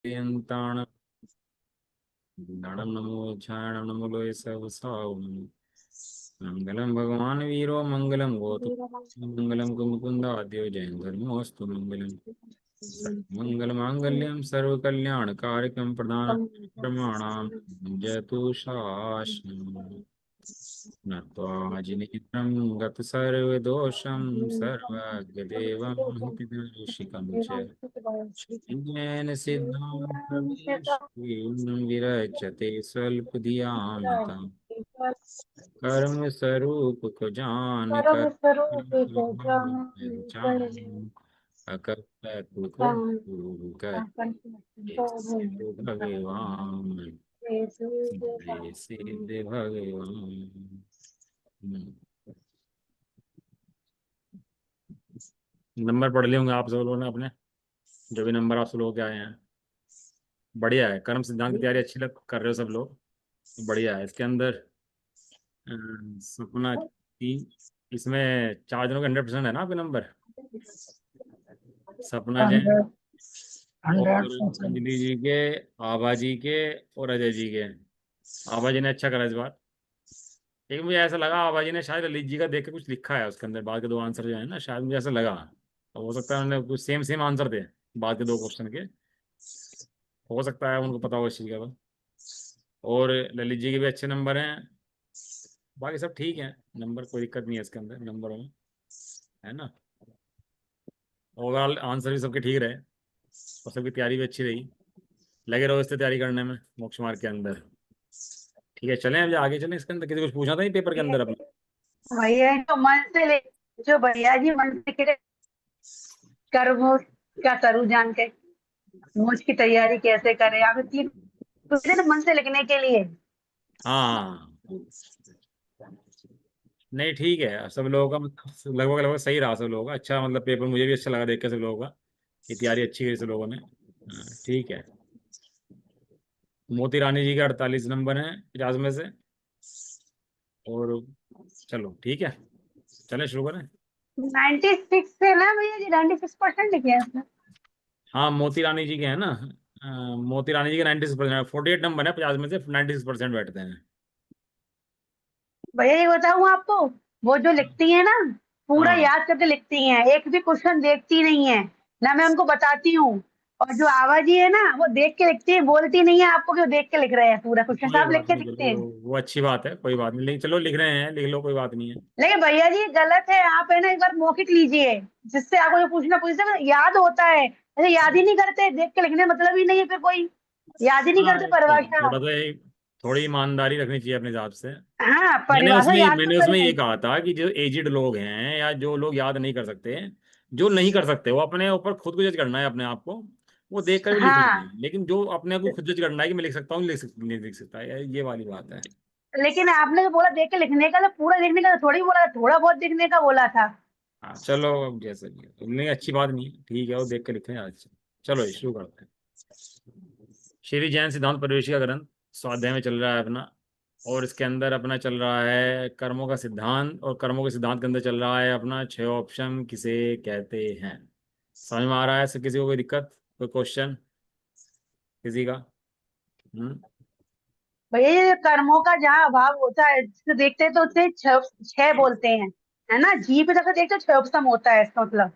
यन्ताण नमो छाण नमो लोय सब सावम मंगलम भगवान वीरो मंगलम गोत्र मंगलम कुमुकुंद आद्यो जयं धर्मोस्तु मंगलम मंगल मांगल्यम सर्व कल्याण कार्यक्रम प्रदान प्रमाणाम जयतु शासनम नत्वा जिनेत्रं गत सर्वदोषं सर्वज्ञदेवं हितदर्शिकं च येन सिद्धं प्रवेशं विरचते स्वल्पधियानतां कर्म स्वरूप को जान कर अकर्तृ को कर भगवान सिद्ध भगवान। नंबर पढ़ लिए होंगे आप सब लोगों ने अपने, जो भी नंबर आप सब लोग के आए हैं। बढ़िया है, कर्म सिद्धांत की तैयारी अच्छी कर रहे हो सब लोग, बढ़िया है। इसके अंदर सपना की, इसमें 4 जनों का 100% है ना आपके नंबर? सपना जैन और 100%। अंजलि जी के, आभा जी के और अजय जी के। आभा जी ने अच्छा करा इस बार, लेकिन मुझे ऐसा लगा आभा जी ने शायद ललित जी का देख के कुछ लिखा है उसके अंदर, बाद के 2 आंसर जो है ना, शायद मुझे ऐसा लगा। तो हो सकता है उन्होंने कुछ सेम सेम आंसर थे बाद के 2 क्वेश्चन के, हो सकता है उनको पता हो इस चीज़ का। और ललित जी के भी अच्छे नंबर हैं, बाकी सब ठीक है नंबर, कोई दिक्कत नहीं है इसके अंदर नंबरों में, है ना। ओवरऑल आंसर भी सबके ठीक रहे और सबकी तैयारी भी अच्छी रही। लगे रहो इससे तैयारी करने में मोक्ष मार्ग के अंदर। ठीक है, चलें अब आगे चलें। इसके अंदर किसी कुछ पूछना था ये पेपर के अंदर अपने? भैया जो मन से ले, जो भैया जी मन से करे कर्म क्या करूँ जान के, मोज की तैयारी कैसे करें, आप इतनी पूछे ना मन से लिखने के लिए। हाँ नहीं ठीक है, सब लोगों का लगभग लगभग सही रहा सब लोगों का। अच्छा मतलब पेपर मुझे भी अच्छा लगा देख के सब लोगों का, ये तैयारी अच्छी करी सब लोगों ने। हाँ, ठीक है। मोती रानी जी के 48 नंबर हैं 50 में से। और चलो ठीक है, चलें शुरू करें। 96 से ना भैया जी, 96% लिखे हैं उसमें। हाँ मोती रानी जी के हैं ना, मोती रानी जी के 96%, 48 नंबर है 50 में से, 96% बैठते हैं। भैया ये बताऊँ आपको, वो जो लिखती है ना पूरा हाँ याद करके लिखती हैं, एक भी क्वेश्चन देखती नहीं है ना, मैं उनको बताती हूँ। और जो आवाजी है ना वो देख के लिखती है, बोलती नहीं है आपको कि वो देख के लिख रहे हैं, पूरा क्वेश्चन कोई सब लिख बात के नहीं, दिखते चलो हैं। वो अच्छी बात है, कोई बात नहीं, लेकिन चलो लिख रहे हैं, लिख लो, कोई बात नहीं है। लेकिन भैया जी गलत है, आप है ना एक बार मौखिक लीजिए, जिससे आपको जो पूछना पूछते हैं याद होता है। ऐसे याद ही नहीं करते, देख के लिखने मतलब ही नहीं है, फिर कोई याद ही नहीं हाँ करते तो परिभाषा। थोड़ा तो थोड़ी ईमानदारी रखनी चाहिए अपने हिसाब से। हाँ मैंने परिभाषा उसमें याद तो मैंने उसमें करें। ये कहा था कि जो एजिड लोग हैं या जो लोग याद नहीं कर सकते, जो नहीं कर सकते वो अपने ऊपर खुद को जज करना है अपने आप को, वो देख कर भी लिख लेते हाँ हैं। लेकिन जो अपने को खुद जज करना है कि मैं लिख सकता हूँ नहीं लिख सकता, ये वाली बात है। लेकिन आपने जो बोला देख के लिखने का, तो पूरा लिखने का तो थोड़ी बोला था, थोड़ा बहुत लिखने का बोला था। हाँ चलो, अब जैसे भी है। नहीं अच्छी बात नहीं है, ठीक है, वो देख के लिखें आज। चलो शुरू करते हैं। श्री जैन सिद्धांत प्रवेश का ग्रंथ स्वाध्याय में चल रहा है अपना, और इसके अंदर अपना चल रहा है कर्मों का सिद्धांत, और कर्मों के सिद्धांत के अंदर चल रहा है अपना 6 ऑप्शन किसे कहते हैं। समझ में आ रहा है? किसी को कोई दिक्कत, कोई क्वेश्चन किसी का? हम्म। भैया ये कर्मों का जहाँ अभाव होता है, जिसे देखते हैं तो उसे छह छह बोलते हैं, है ना, जी पे जैसे देखते हो छह उपसम होता है इसका मतलब।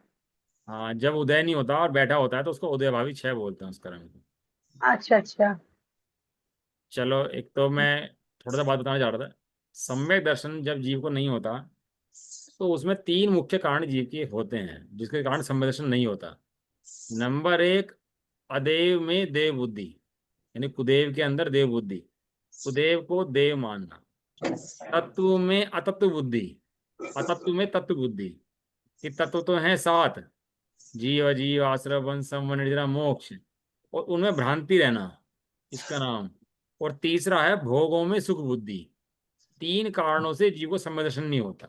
हाँ जब उदय नहीं होता और बैठा होता है तो उसको उदय भावी 6 बोलते हैं उस कर्म को। अच्छा अच्छा। चलो एक तो मैं थोड़ा सा बात बताना चाह रहा था। सम्यक दर्शन जब जीव को नहीं होता तो उसमें 3 मुख्य कारण जीव के होते हैं जिसके कारण सम्यक दर्शन नहीं होता। नंबर 1, अदेव में देव बुद्धि, यानी कुदेव के अंदर देव बुद्धि, कुदेव को देव मानना। तत्व में अतत्व बुद्धि, अतत्व में तत्व बुद्धि। ये तत्व तो हैं 7, जीव अजीव आश्रय वन सम वन निद्रा मोक्ष, और उनमें भ्रांति रहना, इसका नाम। और तीसरा है भोगों में सुख बुद्धि। 3 कारणों से जीव को सम्यक नहीं होता।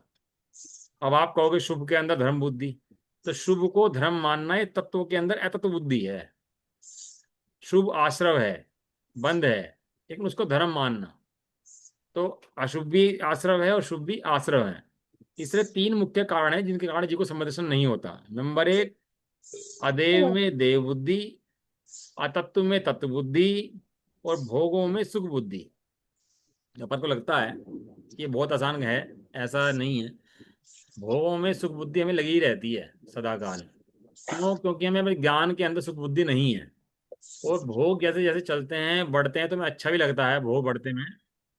अब आप कहोगे शुभ के अंदर धर्म बुद्धि, तो शुभ को धर्म मानना ये तत्वों के अंदर अतत्व बुद्धि है। शुभ आश्रव है, बंध है, लेकिन उसको धर्म मानना। तो अशुभ भी आश्रव है और शुभ भी आश्रव है। इसलिए 3 मुख्य कारण हैं जिनके कारण जीव को सम्यक नहीं होता। नंबर 1, अदेव में देव बुद्धि। अतत्व में तत्व बुद्धि और भोगों में सुख बुद्धि। अपन को लगता है कि ये बहुत आसान है, ऐसा नहीं है। भोगों में सुख बुद्धि हमें लगी रहती है सदा काल। क्यों? क्योंकि हमें अपने ज्ञान के अंदर सुख बुद्धि नहीं है। और भोग जैसे जैसे चलते हैं बढ़ते हैं तो हमें अच्छा भी लगता है भोग बढ़ते में,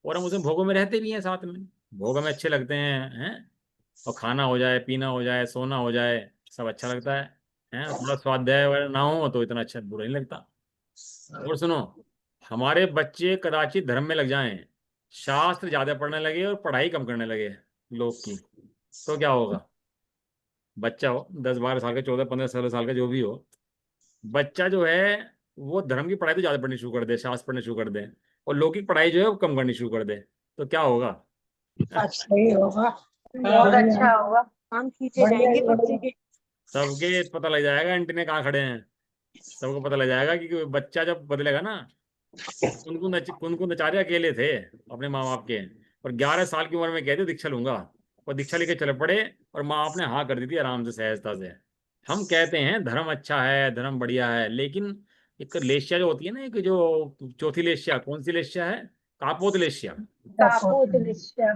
और हम उसमें भोगों में रहते भी हैं साथ में। भोग हमें अच्छे लगते हैं। और खाना हो जाए, पीना हो जाए, सोना हो जाए, सब अच्छा लगता है। थोड़ा स्वाध्याय वगैरह ना हो तो इतना अच्छा बुरा नहीं लगता। और सुनो, हमारे बच्चे कदाचित धर्म में लग जाएं, शास्त्र ज्यादा पढ़ने लगे और पढ़ाई कम करने लगे लोग की, तो क्या होगा? बच्चा हो 10-12 साल का, 14-15-16 साल का, जो भी हो, बच्चा जो है वो धर्म की पढ़ाई तो ज्यादा पढ़नी शुरू कर दे, शास्त्र पढ़ने शुरू कर दे, और लौकिक पढ़ाई जो है वो कम करनी शुरू कर दे, तो क्या होगा? अच्छा ही होगा, बहुत अच्छा होगा। काम खींचे जाएंगे बच्चे के। सबके पता लग जाएगा एंटीने कहाँ खड़े हैं। सबको पता लग जाएगा कि बच्चा जब बदलेगा ना, कुन कुन बेचारे अकेले थे अपने माँ बाप के, और 11 साल की उम्र में कहते दीक्षा लूंगा, और दीक्षा लेके चले पड़े, और माँ बाप ने हाँ कर दी थी आराम से, सहजता से। हम कहते हैं धर्म अच्छा है, धर्म बढ़िया है, लेकिन एक लेशिया जो होती है ना, एक जो चौथी लेशिया, कौन सी लेशिया है? कापोत लेशिया। कापोत निश्चय।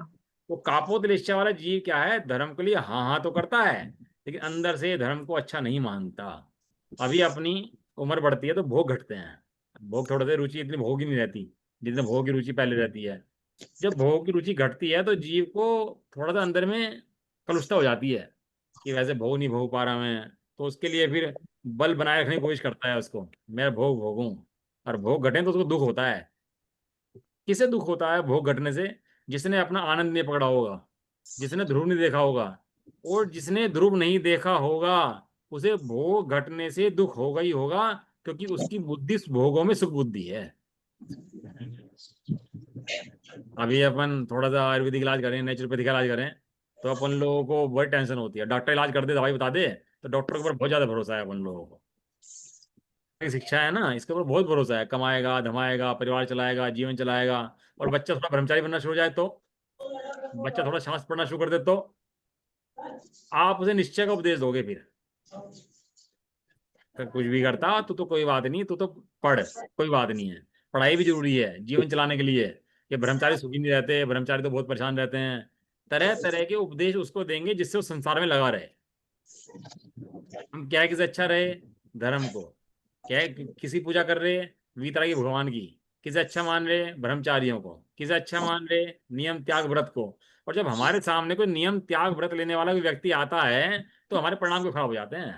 वो कापोत लेशिया वाला जीव क्या है, धर्म के लिए हाँ हाँ तो करता है, लेकिन अंदर से धर्म को अच्छा नहीं मानता। अभी अपनी उम्र बढ़ती है तो भोग घटते हैं। भोग थोड़े से रुचि इतनी भोग ही नहीं रहती जितने भोग की रुचि पहले रहती है। जब भोग की रुचि घटती है तो जीव को थोड़ा सा अंदर में कलुषता हो जाती है कि वैसे भोग नहीं भोग पा रहा मैं, तो उसके लिए फिर बल बनाए रखने की कोशिश करता है उसको, मैं भोग भोगूं। और भोग घटे तो उसको दुख होता है। किसे दुख होता है भोग घटने से? जिसने अपना आनंद नहीं पकड़ा होगा, जिसने ध्रुव नहीं देखा होगा। और जिसने ध्रुव नहीं देखा होगा उसे भोग घटने से दुख होगा ही होगा, क्योंकि उसकी बुद्धि भोगों में सुख बुद्धि है। अभी अपन थोड़ा सा आयुर्वेदिक इलाज करें, नेचुरोपैथिक इलाज करें, तो अपन लोगों को बहुत टेंशन होती है। डॉक्टर इलाज कर दे, दवाई बता दे, तो डॉक्टर के ऊपर बहुत ज्यादा भरोसा है अपन लोगों को। ये शिक्षा है ना, इसके ऊपर बहुत भरोसा है, कमाएगा धमाएगा, परिवार चलाएगा, जीवन चलाएगा। और बच्चा थोड़ा ब्रह्मचारी बनना शुरू हो जाए तो, बच्चा थोड़ा शास्त्र पढ़ना शुरू कर दे तो आप उसे निश्चय का उपदेश दोगे फिर, कुछ भी करता तो कोई बात नहीं, तू तो पढ़, कोई बात नहीं है। पढ़ाई भी जरूरी है जीवन चलाने के लिए। ये ब्रह्मचारी सुखी नहीं रहते, ब्रह्मचारी तो बहुत परेशान रहते हैं। तरह तरह के उपदेश उसको देंगे जिससे वो संसार में लगा रहे। हम क्या है, किसे अच्छा रहे? धर्म को। क्या है, किसी पूजा कर रहे वीतरागी भगवान की, किसे अच्छा मान रहे? ब्रह्मचारियों को। किसे अच्छा मान रहे? नियम त्याग व्रत को। और जब हमारे सामने कोई नियम त्याग व्रत लेने वाला कोई व्यक्ति आता है तो हमारे परिणाम को खराब हो जाते हैं।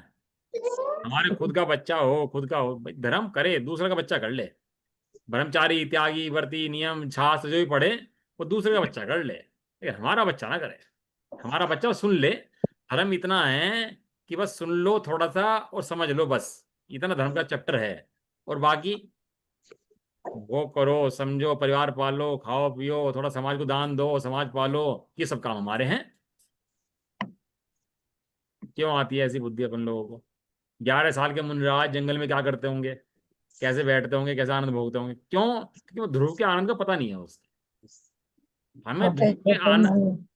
हमारे खुद का बच्चा हो, खुद का हो, भाई धर्म करे, दूसरे का बच्चा कर ले। ब्रह्मचारी, त्यागी, व्रती, नियम शास्त्र जो भी पढ़े वो दूसरे का बच्चा कर ले, लेकिन हमारा बच्चा ना करे। हमारा बच्चा सुन ले। धर्म इतना है कि बस सुन लो थोड़ा सा और समझ लो, बस इतना धर्म का चैप्टर है। और बाकी वो करो, समझो, परिवार पालो, खाओ पियो, थोड़ा समाज को दान दो, समाज पालो, ये सब काम हमारे हैं। क्यों आती है ऐसी बुद्धि अपन लोगों को? 11 साल के मुनिराज जंगल में क्या करते होंगे, कैसे बैठते होंगे, कैसे आनंद भोगते होंगे? क्यों? क्योंकि वो ध्रुव के आनंद का पता नहीं है उसको। हमें ध्रुव के आनंद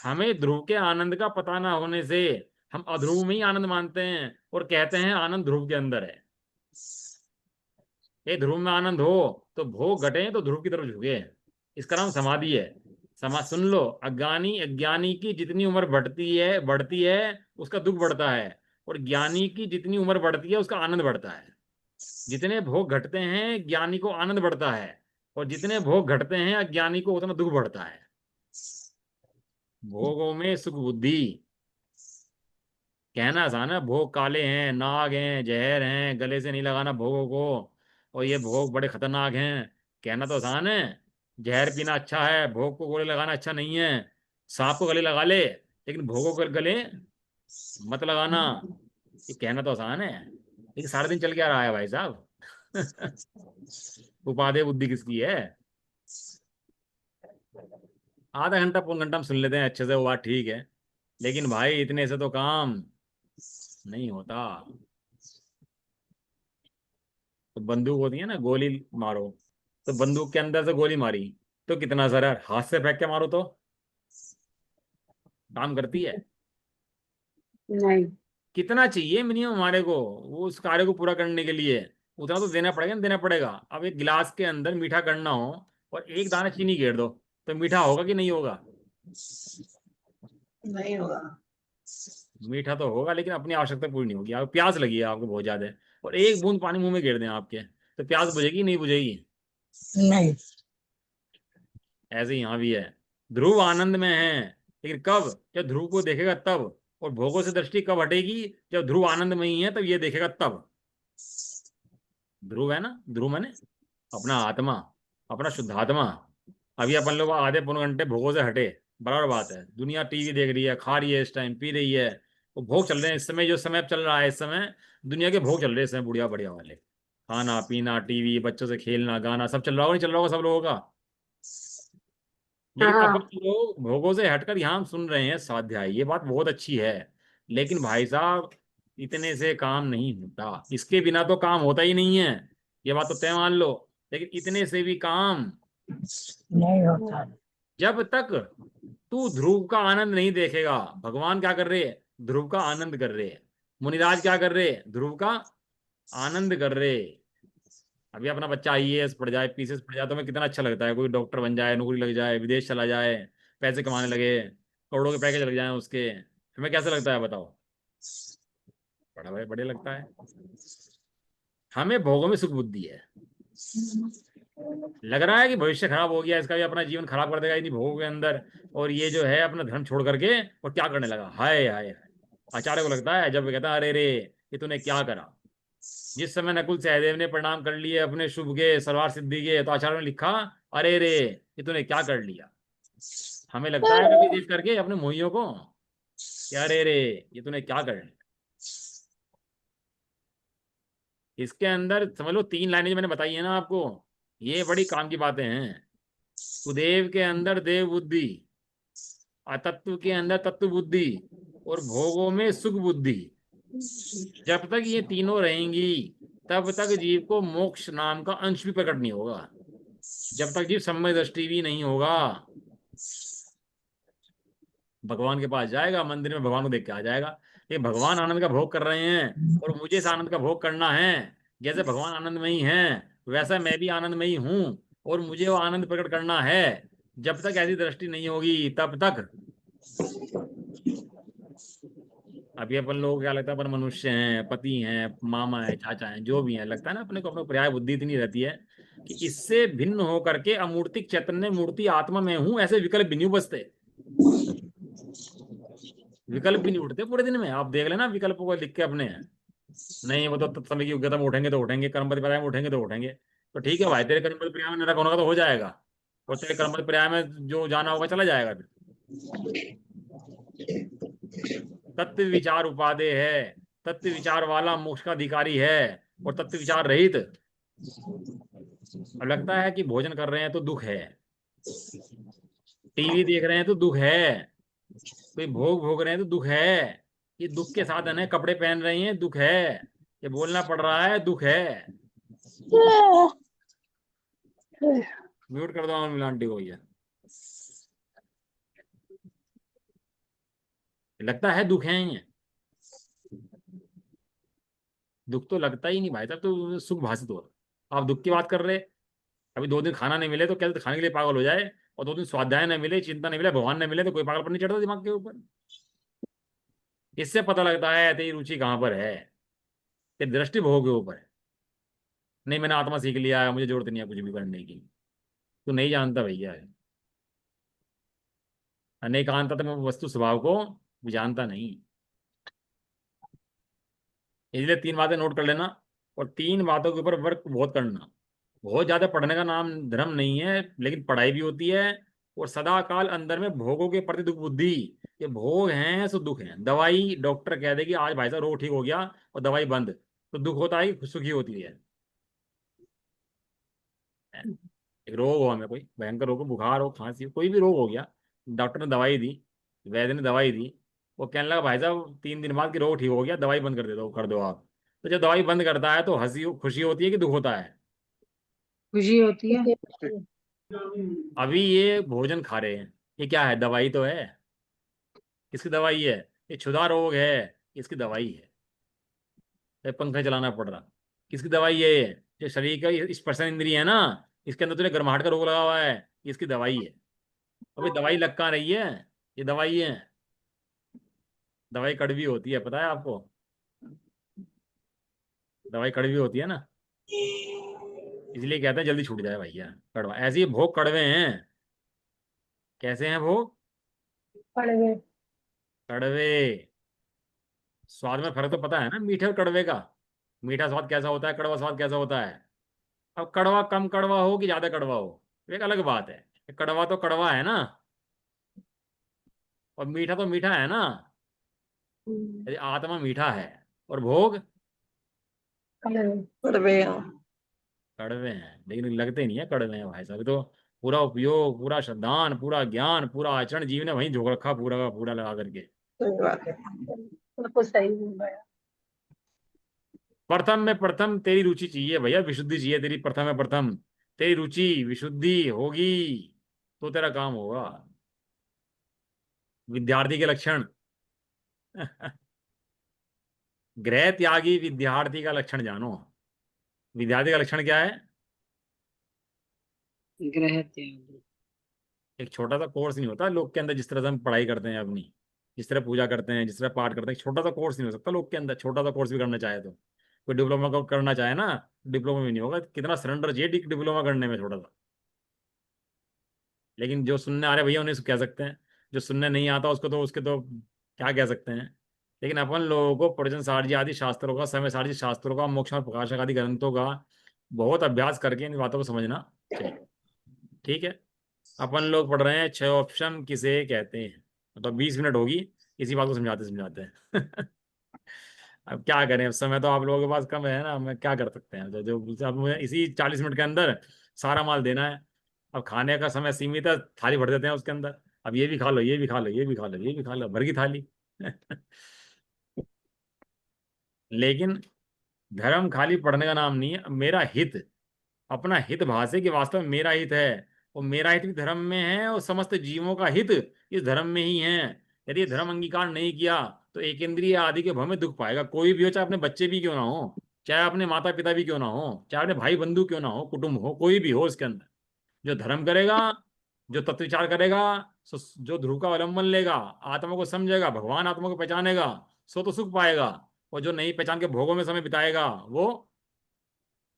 हमें ध्रुव के आनंद का पता ना होने से हम अध्रुव में ही आनंद मानते हैं और कहते हैं आनंद ध्रुव के अंदर है। ये ध्रुव में आनंद हो तो भोग घटे तो ध्रुव की तरफ झुके। इसका नाम समाधि है। सुन लो, अज्ञानी अज्ञानी की जितनी उम्र बढ़ती है उसका दुख बढ़ता है, और ज्ञानी की जितनी उम्र बढ़ती है उसका आनंद बढ़ता है। जितने भोग घटते हैं ज्ञानी को आनंद बढ़ता है, और जितने भोग घटते हैं अज्ञानी को उतना दुख बढ़ता है। भोगों में सुख बुद्धि। कहना आसान है, भोग काले हैं, नाग हैं, जहर हैं, गले से नहीं लगाना भोगों को, और ये भोग बड़े खतरनाक हैं। कहना तो आसान है, जहर पीना अच्छा है, भोग को गले लगाना अच्छा नहीं है। सांप को गले लगा ले, लेकिन भोगों को गले मत लगाना। ये कहना तो आसान है, लेकिन सारा दिन चल क्या रहा है भाई साहब? उपादेय बुद्धि किसकी है? आधा घंटा पौन घंटा हम सुन लेते हैं अच्छे से, वो बात ठीक है, लेकिन भाई इतने से तो काम नहीं होता। तो बंदूक होती है ना, गोली मारो, तो बंदूक के अंदर से गोली मारी तो कितना असर है? हाथ से फेंक के मारो तो काम करती है? नहीं। कितना चाहिए मिनिमम हमारे को वो उस कार्य को पूरा करने के लिए? उतना तो देना पड़ेगा ना, देना पड़ेगा। अब एक गिलास के अंदर मीठा करना हो और एक दाना चीनी घेर दो, तो मीठा होगा कि नहीं होगा? नहीं होगा। मीठा तो होगा, लेकिन अपनी आवश्यकता पूरी नहीं होगी। आपको प्यास लगी है आपको बहुत ज्यादा, और एक बूंद पानी मुंह में गिर दें आपके, तो प्यास बुझेगी नहीं बुझेगी? नहीं। ऐसे ही यहाँ भी है। ध्रुव आनंद में है, लेकिन कब? जब ध्रुव को देखेगा तब। और भोगों से दृष्टि कब हटेगी? जब ध्रुव आनंद में ही है तब ये देखेगा तब। ध्रुव है ना, ध्रुव माने अपना आत्मा, अपना शुद्धात्मा। अभी अपन लोग आधे पौन घंटे भोगों से हटे, बराबर बात है। दुनिया टीवी देख रही है, खा रही है, इस टाइम पी रही है, वो भोग चल रहे हैं इस समय। जो समय चल रहा है इस समय, दुनिया के भोग चल रहे हैं इस समय, बढ़िया बढ़िया वाले। खाना पीना, टीवी, बच्चों से खेलना, गाना, सब चल रहा होगा, नहीं चल रहा होगा सब लोगों का। लेकिन अपन हाँ। लोग भोगों से हटकर यहाँ हम सुन रहे हैं स्वाध्याय, ये बात बहुत अच्छी है। लेकिन भाई साहब, इतने से काम नहीं होता, इसके बिना तो काम होता ही नहीं है, ये बात तो तय मान लो। लेकिन इतने से भी काम नहीं होता। जब तक तू ध्रुव का आनंद नहीं देखेगा। भगवान क्या कर रहे हैं? ध्रुव का आनंद कर रहे हैं। मुनिराज क्या कर रहे हैं? ध्रुव का आनंद कर रहे हैं। अभी अपना बच्चा आईएएस पढ़ जाए, पीसीएस पढ़ जाए, तो हमें कितना अच्छा लगता है। कोई डॉक्टर बन जाए, नौकरी लग जाए, विदेश चला जाए, पैसे कमाने लगे, करोड़ों के पैकेज लग जाए उसके, हमें कैसा लगता है बताओ? बड़ा बड़े बढ़िया लगता है। हमें भोगों में सुख बुद्धि है। लग रहा है कि भविष्य खराब हो गया, इसका भी अपना जीवन खराब कर देगा इन्हीं भोगों के अंदर, और ये जो है अपना धर्म छोड़ करके और क्या करने लगा, हाय हाय हाय। आचार्य को लगता है, जब वो कहता है अरे रे, ये तूने क्या करा। जिस समय नकुल सहदेव ने प्रणाम कर लिए अपने शुभ के सलवार सिद्धि के, तो आचार्य ने लिखा, अरे रे, ये तूने क्या कर लिया। हमें लगता है कभी देख करके अपने मोहियों को कि अरे रे, ये तूने क्या कर लिया। इसके अंदर समझ लो 3 लाइनें जो मैंने बताई है ना आपको, ये बड़ी काम की बातें हैं। कुदेव के अंदर देव बुद्धि, अतत्व के अंदर तत्व बुद्धि, और भोगों में सुख बुद्धि। जब तक ये तीनों रहेंगी, तब तक जीव को मोक्ष नाम का अंश भी प्रकट नहीं होगा। जब तक जीव सम्यक दृष्टि भी नहीं होगा, भगवान के पास जाएगा, मंदिर में भगवान को देख के आ जाएगा। ये भगवान आनंद का भोग कर रहे हैं, और मुझे इस आनंद का भोग करना है। जैसे भगवान आनंद में ही हैं, वैसा मैं भी आनंद में ही हूं, और मुझे वो आनंद प्रकट करना है। जब तक ऐसी दृष्टि नहीं होगी तब तक। अभी अपन लोगों को क्या लगता है, अपन मनुष्य हैं, पति हैं, मामा है, चाचा हैं, जो भी हैं, लगता है ना अपने को, अपने पर्याय बुद्धि इतनी रहती है कि इससे भिन्न होकर के अमूर्तिक चैतन्य मूर्ति आत्मा में हूं, ऐसे विकल्प भी नहीं बचते। विकल्प भी नहीं उठते पूरे दिन में, आप देख लेना विकल्पों को लिख के अपने। नहीं, वो तो तत्समय की योग्यता में उठेंगे तो उठेंगे, कर्मपति पर्याय में उठेंगे तो उठेंगे। तो ठीक है भाई, तेरे कर्मपति पर्याय में नरक होने का तो हो जाएगा, और तेरे कर्मपति पर्याय में जो जाना होगा चला जाएगा फिर। तत्व विचार उपादेय है, तत्व विचार वाला मोक्ष का अधिकारी है, और तत्व विचार रहित। अब लगता है कि भोजन कर रहे हैं तो दुख है, टीवी देख रहे हैं तो दुख है, कोई भोग भोग रहे हैं तो दुख है। ये दुख के साधन है, कपड़े पहन रहे हैं दुख है, ये बोलना पड़ रहा है दुख है। म्यूट कर दो मिलांटी को भैया। लगता है दुख है ये, दुख तो लगता ही नहीं भाई साहब, तो सुख भाषित हो रहा। आप दुख की बात कर रहे, अभी 2 दिन खाना नहीं मिले तो क्या खाने के लिए पागल हो जाए, और 2 दिन स्वाध्याय नहीं मिले, चिंता नहीं मिले, भगवान नहीं मिले, तो कोई पागलपन नहीं चढ़ता दिमाग के ऊपर। इससे पता लगता है तेरी रुचि कहाँ पर है, तेरी दृष्टि भोग के ऊपर है। नहीं, मैंने आत्मा सीख लिया है, मुझे जरूरत नहीं है कुछ भी करने की। तू नहीं जानता भैया, अनेकांततम वस्तु स्वभाव को भी जानता नहीं। इसलिए 3 बातें नोट कर लेना, और 3 बातों के ऊपर वर्क बहुत करना। बहुत ज्यादा पढ़ने का नाम धर्म नहीं है, लेकिन पढ़ाई भी होती है। और सदा काल अंदर में भोगों के प्रति दुख बुद्धि, ये भोग हैं सो दुख है। दवाई डॉक्टर कह दे कि आज भाई साहब रोग ठीक हो गया, और दवाई बंद, तो दुख होता है कि सुखी होती है? एक रोग हो, हमें कोई भयंकर रोग हो, बुखार हो, खांसी हो, कोई भी रोग हो गया, डॉक्टर ने दवाई दी, वैद्य ने दवाई दी, वो कहने लगा भाई साहब 3 दिन बाद कि रोग ठीक हो गया, दवाई बंद कर दो आप। तो जब दवाई बंद करता है तो हंसी खुशी होती है कि दुख होता है? खुशी होती है। अभी ये भोजन खा रहे हैं, ये क्या है? दवाई तो है। किसकी दवाई है? ये क्षुधा रोग है, इसकी दवाई है। ये पंखा चलाना पड़ रहा, किसकी दवाई है ये? जो शरीर का ये स्पर्शन इंद्रिय है ना, इसके अंदर तुझे गर्माहट का रोग लगा हुआ है, इसकी दवाई है। अभी दवाई लग कहाँ रही है? ये दवाई है। दवाई कड़वी होती है, पता है आपको? दवाई कड़वी होती है ना, इसलिए कहते हैं जल्दी छूट जाए भैया कड़वा। ऐसे ही भोग कड़वे हैं। कैसे हैं भोग? कड़वे। कड़वे। स्वाद में फर्क तो पता है ना, मीठे और कड़वे का। मीठा स्वाद कैसा होता है, कड़वा स्वाद कैसा होता है? अब कड़वा कम कड़वा हो कि ज्यादा कड़वा हो, एक अलग बात है। कड़वा तो कड़वा है ना, और मीठा तो मीठा है ना। यदि आत्मा मीठा है और भोग कड़वे। कड़वे हाँ। कड़वे हैं, लेकिन लगते नहीं है कड़वे हैं भाई साहब। ये तो पूरा उपयोग, पूरा श्रद्धान, पूरा ज्ञान, पूरा आचरण जीव ने वहीं झोंक रखा पूरा का पूरा लगा करके। सही बात है। बिल्कुल सही बोल रहे हो। प्रथम में प्रथम तेरी रुचि चाहिए भैया, विशुद्धि चाहिए तेरी। प्रथम में प्रथम तेरी रुचि विशुद्धि होगी तो तेरा काम होगा। विद्यार्थी के लक्षण गृह त्यागी विद्यार्थी का लक्षण जानो। विद्यार्थी का लक्षण क्या है? ग्रह त्यागी। एक छोटा सा कोर्स नहीं होता लोग के अंदर, जिस तरह से हम पढ़ाई करते हैं अपनी, जिस तरह पूजा करते हैं, जिस तरह पाठ करते हैं, एक छोटा सा कोर्स नहीं हो सकता लोग के अंदर। छोटा सा कोर्स भी करना चाहे तो, कोई डिप्लोमा को करना चाहे ना, डिप्लोमा में नहीं होगा। कितना सरेंडर चाहिए डिप्लोमा करने में छोटा सा। लेकिन जो सुनने आ रहे भैया उन्हें कह सकते हैं, जो सुनने नहीं आता उसको तो उसके तो क्या कह सकते हैं। लेकिन अपन लोगों को प्रवचन सारजी आदि शास्त्रों का, समय सारजी शास्त्रों का, मोक्ष और प्रकाशक आदि ग्रंथों का बहुत अभ्यास करके इन बातों को समझना चाहिए। ठीक है। अपन लोग पढ़ रहे हैं छह ऑप्शन किसे कहते हैं, तो 20 मिनट होगी इसी बात को समझाते समझाते हैं। अब क्या करें, अब समय तो आप लोगों के पास कम है ना, मैं क्या कर सकते हैं। जो अब मुझे इसी 40 मिनट के अंदर सारा माल देना है। अब खाने का समय सीमित है, थाली भर देते हैं उसके अंदर। अब ये भी खा लो, ये भी खा लो, ये भी खा लो, ये भी खा लो, भर की थाली। लेकिन धर्म खाली पढ़ने का नाम नहीं है। मेरा हित, अपना हित भाषे कि वास्तव में मेरा हित है, और मेरा हित भी धर्म में है, और समस्त जीवों का हित इस धर्म में ही है। यदि ये धर्म अंगीकार नहीं किया तो एक इंद्रिय आदि के भव में दुख पाएगा। कोई भी हो, चाहे अपने बच्चे भी क्यों ना हो, चाहे अपने माता पिता भी क्यों ना हो, चाहे अपने भाई बंधु क्यों ना हो, कुटुंब हो, कोई भी हो इसके अंदर, जो धर्म करेगा, जो तत्व विचार करेगा, जो ध्रुव का अवलंबन लेगा, आत्मा को समझेगा, भगवान आत्मा को पहचानेगा, सो तो सुख पाएगा। और जो नहीं पहचान के भोगों में समय बिताएगा वो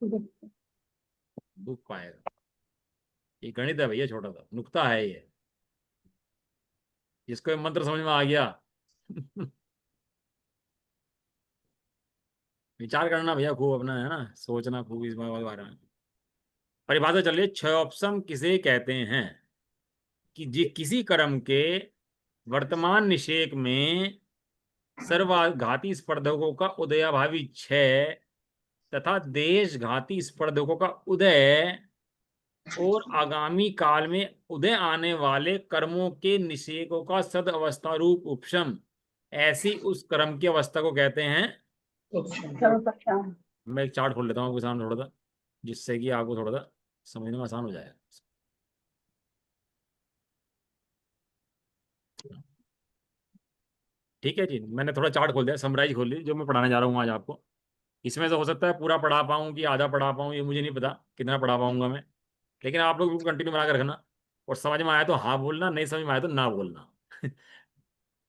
दुख पाएगा। ये गणित है भैया, छोटा सा नुक्ता है ये, जिसको ये मंत्र समझ में आ गया। विचार करना भैया खूब अपना, है ना, सोचना खूब इस बारे में। परिभाषा चलिए, छह ऑप्शन किसे कहते हैं? कि जी किसी कर्म के वर्तमान निषेक में सर्वघाती स्पर्धकों का उदयाभावी क्षय, तथा देशघाती स्पर्धकों का उदय, और आगामी काल में उदय आने वाले कर्मों के निषेकों का सद अवस्था रूप उपशम, ऐसी उस कर्म की अवस्था को कहते हैं। चलो अच्छा। मैं एक चार्ट खोल लेता हूँ आपके सामने थोड़ा सा, जिससे कि आपको थोड़ा सा समझने में आसान हो जाएगा। ठीक है जी, मैंने थोड़ा चार्ट खोल दिया, समराइज खोल ली जो मैं पढ़ाने जा रहा हूँ आज आपको। इसमें से हो सकता है पूरा पढ़ा पाऊँ कि आधा पढ़ा पाऊँ, ये मुझे नहीं पता कितना पढ़ा पाऊंगा मैं। लेकिन आप लोग बिल्कुल कंटिन्यू बना कर रखना, और समझ में आया तो हाँ बोलना, नहीं समझ में आया तो ना बोलना।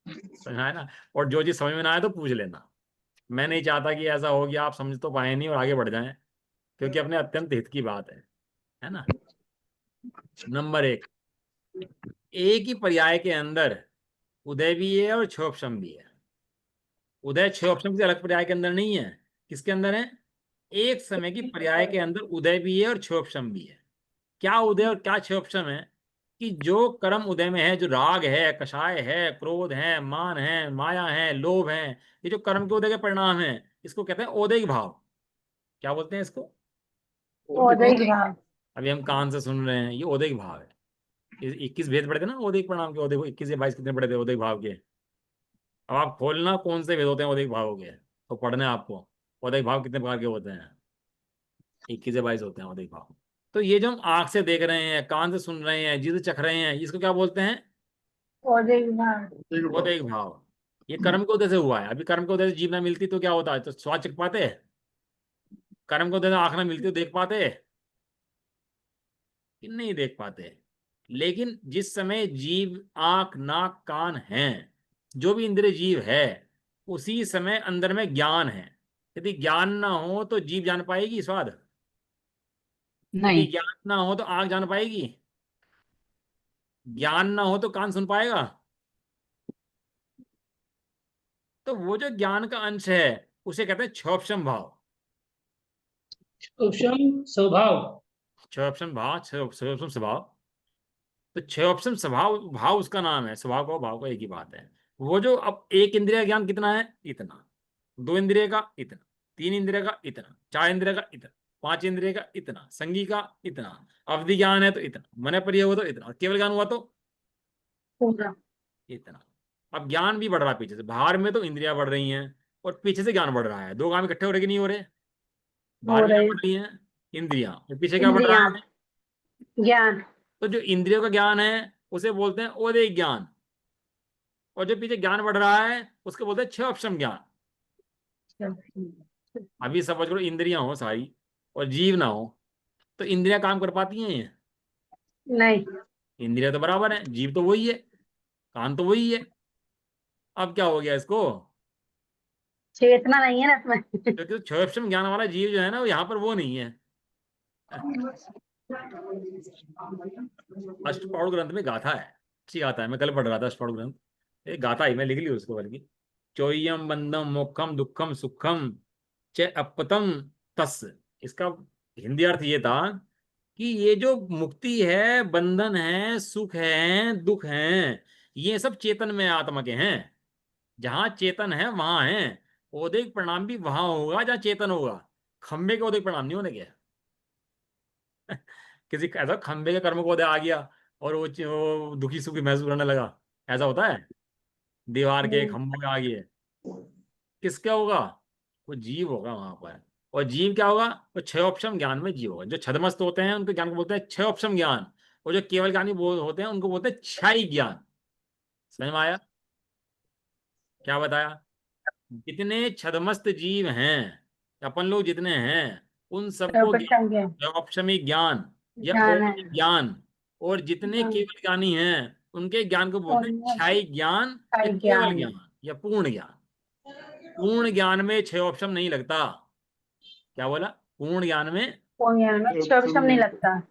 समझ में आया ना? और जो चीज़ समझ में ना आए तो पूछ लेना। मैं नहीं चाहता कि ऐसा हो कि आप समझ तो पाए नहीं और आगे बढ़ जाएं, क्योंकि अपने अत्यंत हित की बात है ना। नंबर एक, एक ही पर्याय के अंदर उदय भी है और क्षोभशम भी है। उदय क्षोभशम किसी अलग पर्याय के अंदर नहीं है, किसके अंदर है? एक समय की पर्याय के अंदर उदय भी है और क्षोभशम भी है। क्या उदय और क्या क्षोभशम है? कि जो कर्म उदय में है, जो राग है, कषाय है, क्रोध है, मान है, माया है, लोभ है, ये जो कर्म के उदय के परिणाम है, इसको कहते हैं ओदैहिक भाव। क्या बोलते हैं इसको? ओदैहिक भाव। अभी हम कान से सुन रहे हैं, ये ओदैहिक भाव है। 21 भेद पढ़े थे ना ओदैहिक परिणाम के, ओदैहिक 21 या 22 कितने पढ़े थे ओदैहिक भाव के? अब आप खोलना कौन से भेद होते हैं ओदैहिक भाव के, तो पढ़ने आपको ओदैहिक भाव कितने प्रकार के होते हैं। 21 से 22 होते हैं ओदैहिक भाव। तो ये जो हम आंख से देख रहे हैं, कान से सुन रहे हैं, जीभ से चख रहे हैं, इसको क्या बोलते हैं? ओदैहिक भाव। ओदैहिक भाव। ये कर्म के उदय से हुआ है। अभी कर्म के उदय से जीभ ना मिलती तो क्या होता है, तो स्वाद चख पाते हैं? कर्म को देखो, आंख ना मिलती तो देख पाते कि नहीं देख पाते। लेकिन जिस समय जीव आंख नाक कान हैं, जो भी इंद्रिय जीव है, उसी समय अंदर में ज्ञान है। यदि ज्ञान ना हो तो जीव जान पाएगी स्वाद? यदि नहीं। ज्ञान ना हो तो आंख जान पाएगी? ज्ञान ना हो तो कान सुन पाएगा? तो वो जो ज्ञान का अंश है, उसे कहते हैं क्षोभशम भाव। उपशम स्वभाव। क्षोभशम भाव, क्षोभशम स्वभाव। तो क्षयोपम स्वभाव, भाव उसका नाम है, स्वभाव का भाव का एक ही बात है। वो जो अब एक इंद्रिय का ज्ञान कितना है, इतना। दो इंद्रिय का इतना, तीन इंद्रिय का इतना, चार इंद्रिय का इतना, पांच इंद्रिय का इतना, संगी का इतना, अवधि ज्ञान है तो इतना, मन पर हुआ तो इतना, और केवल ज्ञान हुआ तो पूरा। इतना। अब ज्ञान भी बढ़ रहा है पीछे से, बाहर में तो इंद्रियां बढ़ रही हैं और पीछे से ज्ञान बढ़ रहा है। दो काम इकट्ठे हो रहे कि नहीं हो रहे? बाहर हो में क्या रहे। बढ़ रही है? इंद्रियां। और पीछे क्या बढ़ रहा इंद्रियां। है? ज्ञान। तो जो इंद्रियों का ज्ञान है उसे बोलते हैं ओदे ज्ञान, और जो पीछे ज्ञान बढ़ रहा है उसको बोलते हैं क्षयोपम ज्ञान। अभी समझ लो, इंद्रियां हो सारी और जीव ना हो तो इंद्रियां काम कर पाती हैं ये? नहीं। इंद्रियां तो बराबर है, जीव तो वही है, कान तो वही है। अब क्या हो गया इसको? चेतना नहीं है ना इसमें। क्योंकि क्षयोपम ज्ञान वाला जीव जो है ना, वो यहाँ पर वो नहीं है। अष्टपाउड़ ग्रंथ में गाथा है, अच्छी गाथा है, मैं कल पढ़ रहा था अष्टपाउड़ ग्रंथ। एक गाथा ही मैं लिख ली उसको, बल्कि चोयम बंदम मोक्षम दुखम सुखम च अपतम तस्। इसका हिंदी अर्थ ये था कि ये जो मुक्ति है, बंधन है, सुख है, दुख है, ये सब चेतन में आत्मा के हैं। जहां चेतन है वहां है। औदिक परिणाम भी वहां होगा जहां चेतन होगा। खंबे के औदिक परिणाम नहीं होने के। किसी ऐसा खंबे के कर्म को उदय आ गया और वो दुखी सुखी महसूस करने लगा, ऐसा होता है? दीवार के नहीं। खंभों के आगे किसका होगा? वो जीव होगा वहां पर। और जीव क्या होगा? वो क्षयोपम ज्ञान में जीव होगा। जो छदमस्त होते हैं उनके ज्ञान को बोलते हैं क्षयोपम ज्ञान, और जो केवल ज्ञानी होते हैं उनको बोलते हैं क्षाई ज्ञान। समझ में आया? क्या बताया? जितने छदमस्त जीव हैं, अपन लोग जितने हैं, उन सबको सर्वोपम ज्ञान। औपशमिक ज्ञान या ज्ञान है। औदिक ज्ञान। और जितने हाँ, केवल ज्ञानी हैं, उनके ज्ञान को बोलते और हैं ये क्षाई ज्ञान या साई केवल ज्ञान। ज्ञान या पूर्ण ज्ञान। पूर्ण ज्ञान में छह ऑप्शन नहीं लगता। क्या बोला? पूर्ण ज्ञान में पूर्ण ज्ञान में सर्वोपम नहीं लगता।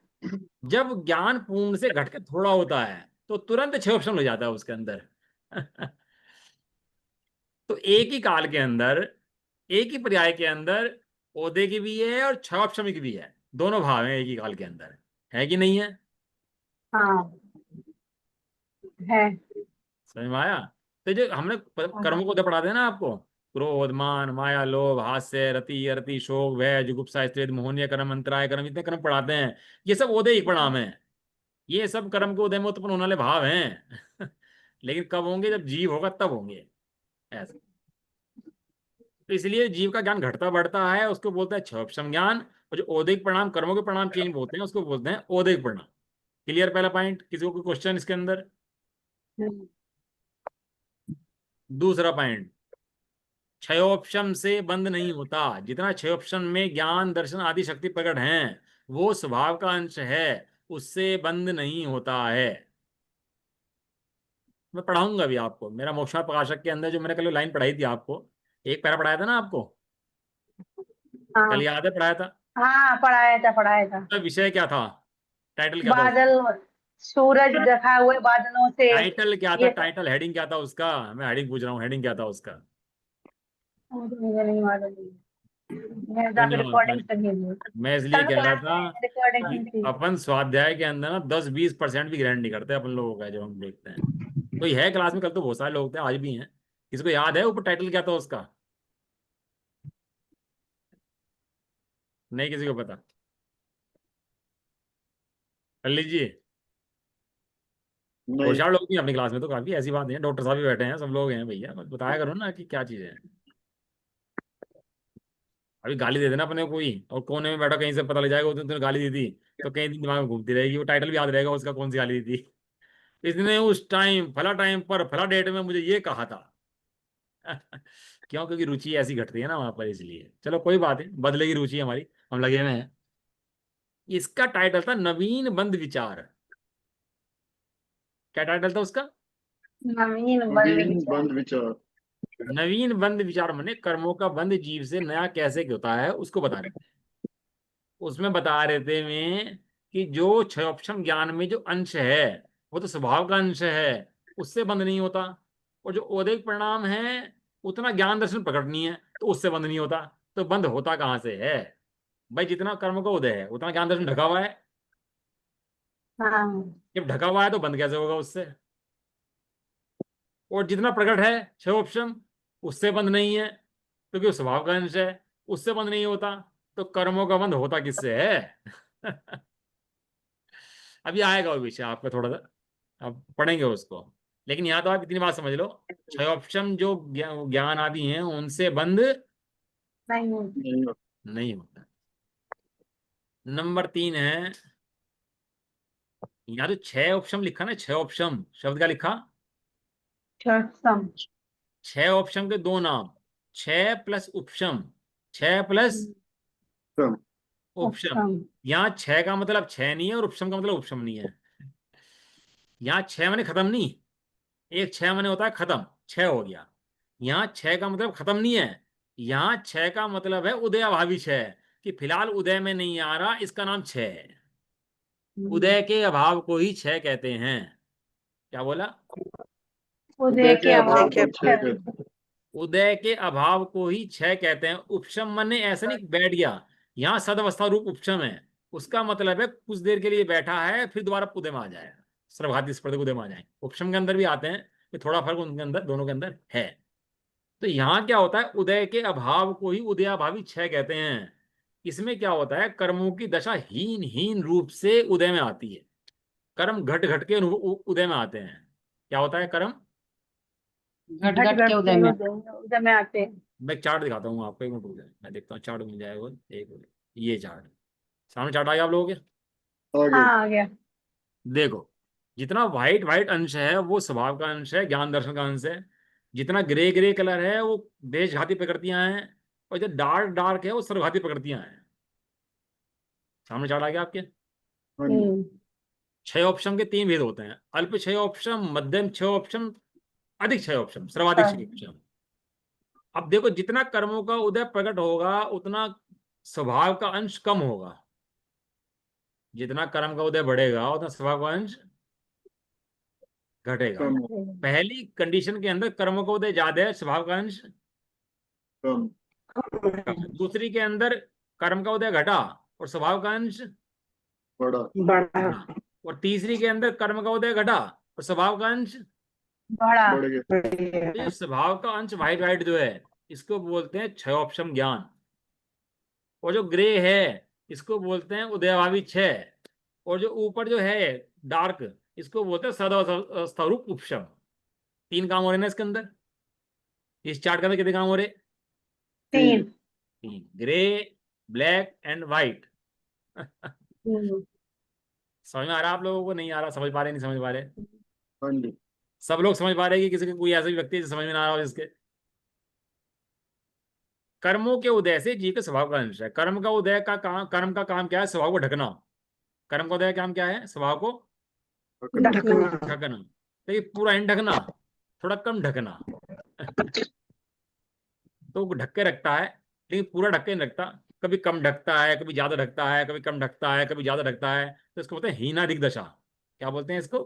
जब ज्ञान पूर्ण से घटकर थोड़ा होता है तो तुरंत छह ऑप्शन हो जाता है उसके अंदर। तो एक ही काल के अंदर, एक ही पर्याय के अंदर ओदे की भी है और छह ऑप्शन की भी है। दोनों भाव हैं एक ही काल के अंदर, है कि नहीं है? हाँ है। समझ में आया? तो जो हमने कर्मों को तो पढ़ाते हैं ना आपको, क्रोध मान माया लोभ हास्य रति अरति शोक भय जुगुप्सा स्त्रेध मोहनीय कर्म अंतराय कर्म, जितने कर्म पढ़ाते हैं ये सब ओदे ही प्रणाम है। ये सब कर्म के उदय में उत्पन्न होने वाले भाव हैं। लेकिन कब होंगे? जब जीव होगा तब होंगे। ऐसा। तो इसलिए जीव का ज्ञान घटता बढ़ता है, उसको बोलते हैं क्षोभशम ज्ञान। और जो औदिक परिणाम, कर्मों के परिणाम चेंज होते हैं, उसको बोलते हैं औदिक परिणाम। क्लियर? पहला पॉइंट। किसी को कोई क्वेश्चन इसके अंदर? हम्म। दूसरा पॉइंट, क्षयोपशम से बंद नहीं होता। जितना क्षयोपशम में ज्ञान दर्शन आदि शक्ति प्रकट हैं, वो स्वभाव का अंश है, उससे बंद नहीं होता है। मैं पढ़ाऊंगा भी आपको, मेरा मोक्षा प्रकाशक के अंदर जो मैंने कल लाइन पढ़ाई थी आपको, एक पैरा पढ़ाया था ना आपको, कल हाँ। याद है? पढ़ाया था। हाँ पढ़ाया था, पढ़ाया था। तो विषय क्या था? टाइटल क्या था उसका? बादल। सूरज ढका हुए बादलों से। टाइटल क्या था? ये सब। टाइटल हेडिंग क्या था उसका? मैं हेडिंग पूछ रहा हूँ, हेडिंग क्या था उसका? मुझे नहीं मालूम। मैं क्यों नहीं जाकर मालूम? रिकॉर्डिंग सुनी थी। मैं इसलिए कल कह रहा क्लास था में रिकॉर्डिंग कि सुनी थी। अपन स्वाध्याय के अंदर ना 10-20% भी ग्रहण नहीं करते अपन लोगों का, जो हम देखते हैं। कोई है क्लास में? कल तो बहुत सारे लोग थे, आज भी हैं। किसको याद है ऊपर टाइटल क्या था उसका? नहीं किसी को पता? कर लीजिए। नहीं। होशियार लोग भी हैं अपनी क्लास में तो, काफी ऐसी बात नहीं है, डॉक्टर साहब भी बैठे हैं, सब लोग हैं भैया, बस बताया करो ना कि क्या चीज़ है। अभी गाली दे देना अपने को कोई, और कोने में बैठा कहीं से पता लग जाएगा तुमने गाली दी थी, तो कहीं दिन दिमाग में घूमती रहेगी, वो टाइटल भी याद रहेगा उसका, कौन सी गाली दी थी। इसने उस टाइम फला टाइम पर फला डेट में मुझे ये कहा था। क्यों? क्योंकि रुचि ऐसी घटती है ना वहां पर, इसलिए। चलो कोई बात नहीं, बदलेगी रुचि हमारी, हम लगे हुए हैं। इसका टाइटल था नवीन बंद विचार। क्या टाइटल था उसका? नवीन बंद नवीन विचार। बंद विचार। नवीन बंद विचार माने कर्मों का बंद जीव से नया कैसे होता है उसको बता रहे थे। उसमें बता रहे थे मैं कि जो क्षयोक्षम ज्ञान में जो अंश है वो तो स्वभाव का अंश है, उससे बंद नहीं होता। और जो औदैहिक परिणाम है उतना ज्ञान दर्शन प्रकट नहीं है, तो उससे बंद नहीं होता। तो बंद होता कहाँ से है? भाई जितना कर्म का उदय है उतना ज्ञान दर्शन ढका हुआ है। हाँ। जब ढका हुआ है तो बंद कैसे होगा उससे? और जितना प्रकट है क्षयोक्षम, उससे बंद नहीं है क्योंकि वो स्वभाव का अंश है, उससे बंद नहीं होता। तो कर्मों का बंद होता किससे है? अभी आएगा वो विषय आपका थोड़ा सा, अब पढ़ेंगे उसको। लेकिन यहाँ तो आप इतनी बात समझ लो, क्षयोक्षम जो ज्ञान आदि हैं उनसे बंद नहीं। नहीं होता। नहीं होता। नंबर 3 है, यहाँ तो छह ऑप्शन लिखा ना, छह ऑप्शन शब्द का लिखा। क्षम। छह ऑप्शन के दो नाम, छह प्लस उपशम, छह प्लस क्रम। उपशम। उपशम। यहाँ छह का मतलब छह नहीं है और उपशम का मतलब उपशम नहीं है। यहाँ छह माने खत्म नहीं, एक छह माने होता है खत्म, छह हो गया। यहाँ छह का मतलब खत्म नहीं है, यहाँ छह का मतलब है उदयाभावी छह, कि फिलहाल उदय में नहीं आ रहा, इसका नाम छह है। उदय के अभाव को ही छह कहते हैं। क्या बोला? उदय के अभाव के को अभाव। क्षय। उदय के अभाव को ही क्षय कहते हैं। उपशम माने ऐसा नहीं बैठ गया, यहाँ सदवस्था रूप उपशम है। उसका मतलब है कुछ देर के लिए बैठा है फिर दोबारा उदय में आ जाएगा, सर्वघाती स्पर्धक उदय में आ जाए। उपशम के अंदर भी आते हैं, कि थोड़ा फर्क उनके अंदर, दोनों के अंदर है। तो यहाँ क्या होता है, उदय के अभाव को ही उदयाभावी क्षय कहते हैं। इसमें क्या होता है, कर्मों की दशा हीन हीन रूप से उदय में आती है। कर्म घट घट के उदय में आते हैं। क्या होता है? कर्म घट घट घट के घट उदय के में। उदय में आते हैं। मैं एक चार्ट दिखाता हूँ आपको, एक मिनट रुक जाए, मैं देखता हूँ चार्ट मिल जाएगा। एक मिनट, ये चार्ट सामने, चार्ट आ गया आप लोगों के? आगे। हाँ आ गया। देखो, जितना व्हाइट व्हाइट अंश है वो स्वभाव का अंश है, ज्ञान दर्शन का अंश है। जितना ग्रे ग्रे कलर है वो देशघाती प्रकृतियां हैं, और जो डार्क डार्क है वो सर्वघाती प्रकृतियां हैं। सामने चार्ट आ गया आपके? हाँ जी। हम्म। छह ऑप्शन के तीन भेद होते हैं, अल्प छह ऑप्शन, मध्यम छह ऑप्शन, अधिक छह ऑप्शन, सर्वाधिक छह ऑप्शन। अब देखो, जितना कर्मों का उदय प्रकट होगा उतना स्वभाव का अंश कम होगा। जितना कर्म का उदय बढ़ेगा उतना स्वभाव का अंश घटेगा। कम। पहली कंडीशन के अंदर कर्मों का उदय ज्यादा है, स्वभाव का अंश कम। कम है। दूसरी के अंदर कर्म का उदय घटा और स्वभाव का अंश बड़ा। बड़ा। बढ़ा। और तीसरी के अंदर कर्म का उदय घटा और स्वभाव का अंश। बड़ा। बढ़ गया। तो ये स्वभाव का अंश व्हाइट व्हाइट जो है इसको बोलते हैं क्षय ऑप्शन ज्ञान। और जो ग्रे है इसको बोलते हैं उदयभावी क्षय। और जो ऊपर जो है डार्क, इसको बोलते हैं सदस्वरूप उपशम। तीन काम हो रहे हैं ना इसके अंदर। इस चार्ट के अंदर कितने काम हो रहे? तीन। तीन, ग्रे, ब्लैक एंड व्हाइट। हम्म। समझ में आ रहा है आप लोगों को? नहीं आ रहा? समझ पा रहे नहीं समझ पा रहे? हाँ जी। सब लोग समझ पा रहे हैं कि किसी को कोई ऐसा भी व्यक्ति है जो समझ में ना आ रहा हो जिसके? कर्मों के उदय से जीव के स्वभाव का अंश है। कर्म का उदय का काम, कर्म का काम क्या है? स्वभाव को ढकना। कर्म का उदय का काम क्या है? स्वभाव को ढकना। ढकना। ढकना। तो ये पूरा नहीं ढकना, थोड़ा कम ढकना। तो वो ढक के रखता है, लेकिन पूरा ढक के नहीं रखता। कभी कम ढकता है, कभी ज्यादा ढकता है, कभी कम ढकता है, कभी ज्यादा ढकता है। तो इसको बोलते हैं हीनाधिक दशा। क्या बोलते हैं इसको?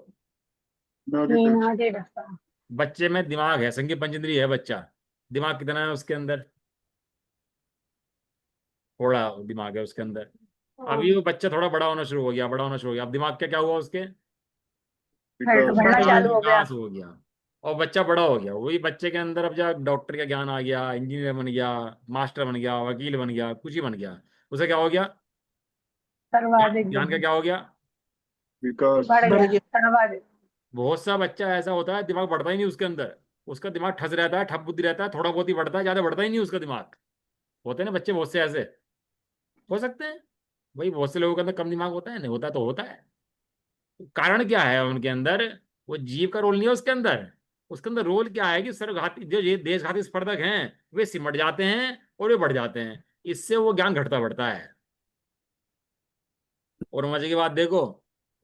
नादिक तीन अंश। आधे डसा। बच्चे में दिमाग है, संज्ञा पंचेंद्रिय है बच्चा। दिमाग कितना है उसके अंदर? थोड़ा दिमाग है उसके अंदर। अभी वो बच्चा थोड़ा बड़ा होना शुरू हो गया, बड़ा होना शुरू हो गया। अब दिमाग क्या क्या हुआ उसके? विकास। बढ़ना विकास, चालू हो गया। विकास हो गया। और बच्चा बड़ा हो गया। वही बच्चे के अंदर अब जब डॉक्टर का ज्ञान आ गया, इंजीनियर बन गया, मास्टर बन गया, वकील बन गया, कुछ ही बन गया, उसे क्या हो गया? सर्वाधिक ज्ञान का क्या हो गया? विकास। बढ़ बढ़ गया गया। सर्वाधिक। बहुत सा बच्चा ऐसा होता है दिमाग बढ़ता ही नहीं उसके अंदर। उसका दिमाग ठस रहता है, ठप बुद्धि रहता है, थोड़ा बहुत ही बढ़ता है, ज्यादा बढ़ता ही नहीं उसका दिमाग। होते हैं ना बच्चे बहुत से ऐसे, हो सकते हैं। भाई बहुत से लोगों के अंदर कम दिमाग होता है, नहीं होता तो होता है। कारण क्या है उनके अंदर? वो जीव का रोल नहीं है उसके अंदर, उसके अंदर रोल क्या है कि सर्वघाती जो ये देशघाती स्पर्धक हैं वे सिमट जाते हैं और वे बढ़ जाते हैं, इससे वो ज्ञान घटता बढ़ता है। और मजे की बात देखो,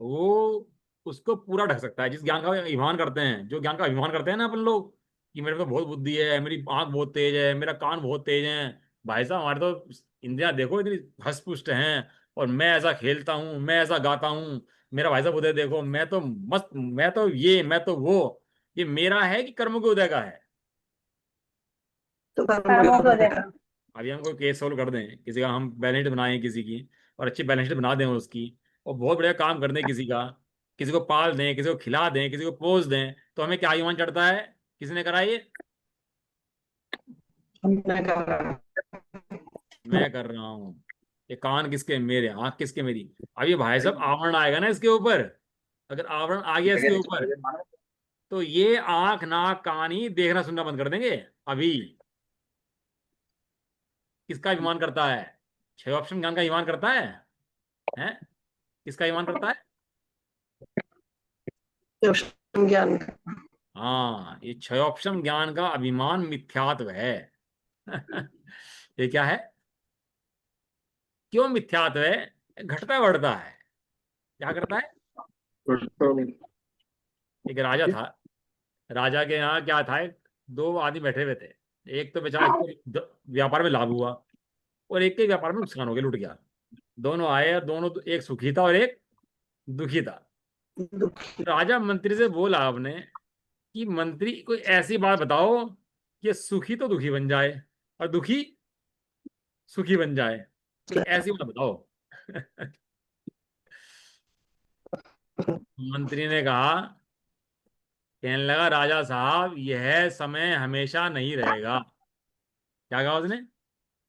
वो उसको पूरा ढक सकता है जिस ज्ञान का अभिमान करते हैं, जो ज्ञान का अभिमान करते हैं ना अपन लोग, कि मेरे को बहुत बुद्धि है, मेरी आंख बहुत तेज है, मेरा कान बहुत तेज है। भाई साहब हमारे तो इंद्रियां देखो इतनी हष्ट हैं, और मैं ऐसा खेलता हूँ, मैं ऐसा गाता हूँ, मेरा भाई साहब उदय देखो, मैं तो मस्त, मैं तो ये, मैं तो वो। ये मेरा है कि कर्म के उदय का है? तो कर्मों को देखा। अभी हम कोई केस सोल्व कर दें किसी का, हम बैलेंस शीट बनाएं किसी की, और अच्छी बैलेंस शीट बना दें उसकी, और बहुत बढ़िया काम कर दें किसी का, किसी को पाल दें, किसी को खिला दें, किसी को पोस दें, तो हमें क्या ईमान चढ़ता है? किसने करा ये? हमने कहा मैं कर रहा हूँ। ये कान किसके? मेरे। आंख किसके? मेरी। अब ये भाई साहब आवरण आएगा ना इसके ऊपर, अगर आवरण आ गया इसके ऊपर, तो ये आंख नाक कान ही देखना सुनना बंद कर देंगे अभी। किसका अभिमान करता है? छह ऑप्शन ज्ञान का अभिमान करता है? हैं? किसका अभिमान करता है? ज्ञान का। हाँ, ये छह ऑप्शन ज्ञान का अभिमान मिथ्यात्व है। ये क्या है? क्यों मिथ्यात्व है? घटता बढ़ता है। क्या करता है? एक राजा था, राजा के यहाँ क्या था, दो आदमी बैठे हुए थे। एक तो बेचारा, एक तो व्यापार में लाभ हुआ, और एक के व्यापार में नुकसान हो गया, लुट गया। दोनों आए, और दोनों तो, एक सुखी था और एक दुखी था। राजा मंत्री से बोला आपने कि मंत्री कोई ऐसी बात बताओ कि सुखी तो दुखी बन जाए और दुखी सुखी बन जाए, कोई ऐसी बात बताओ। मंत्री ने कहा, कहने लगा, राजा साहब यह समय हमेशा नहीं रहेगा। क्या कहा उसने?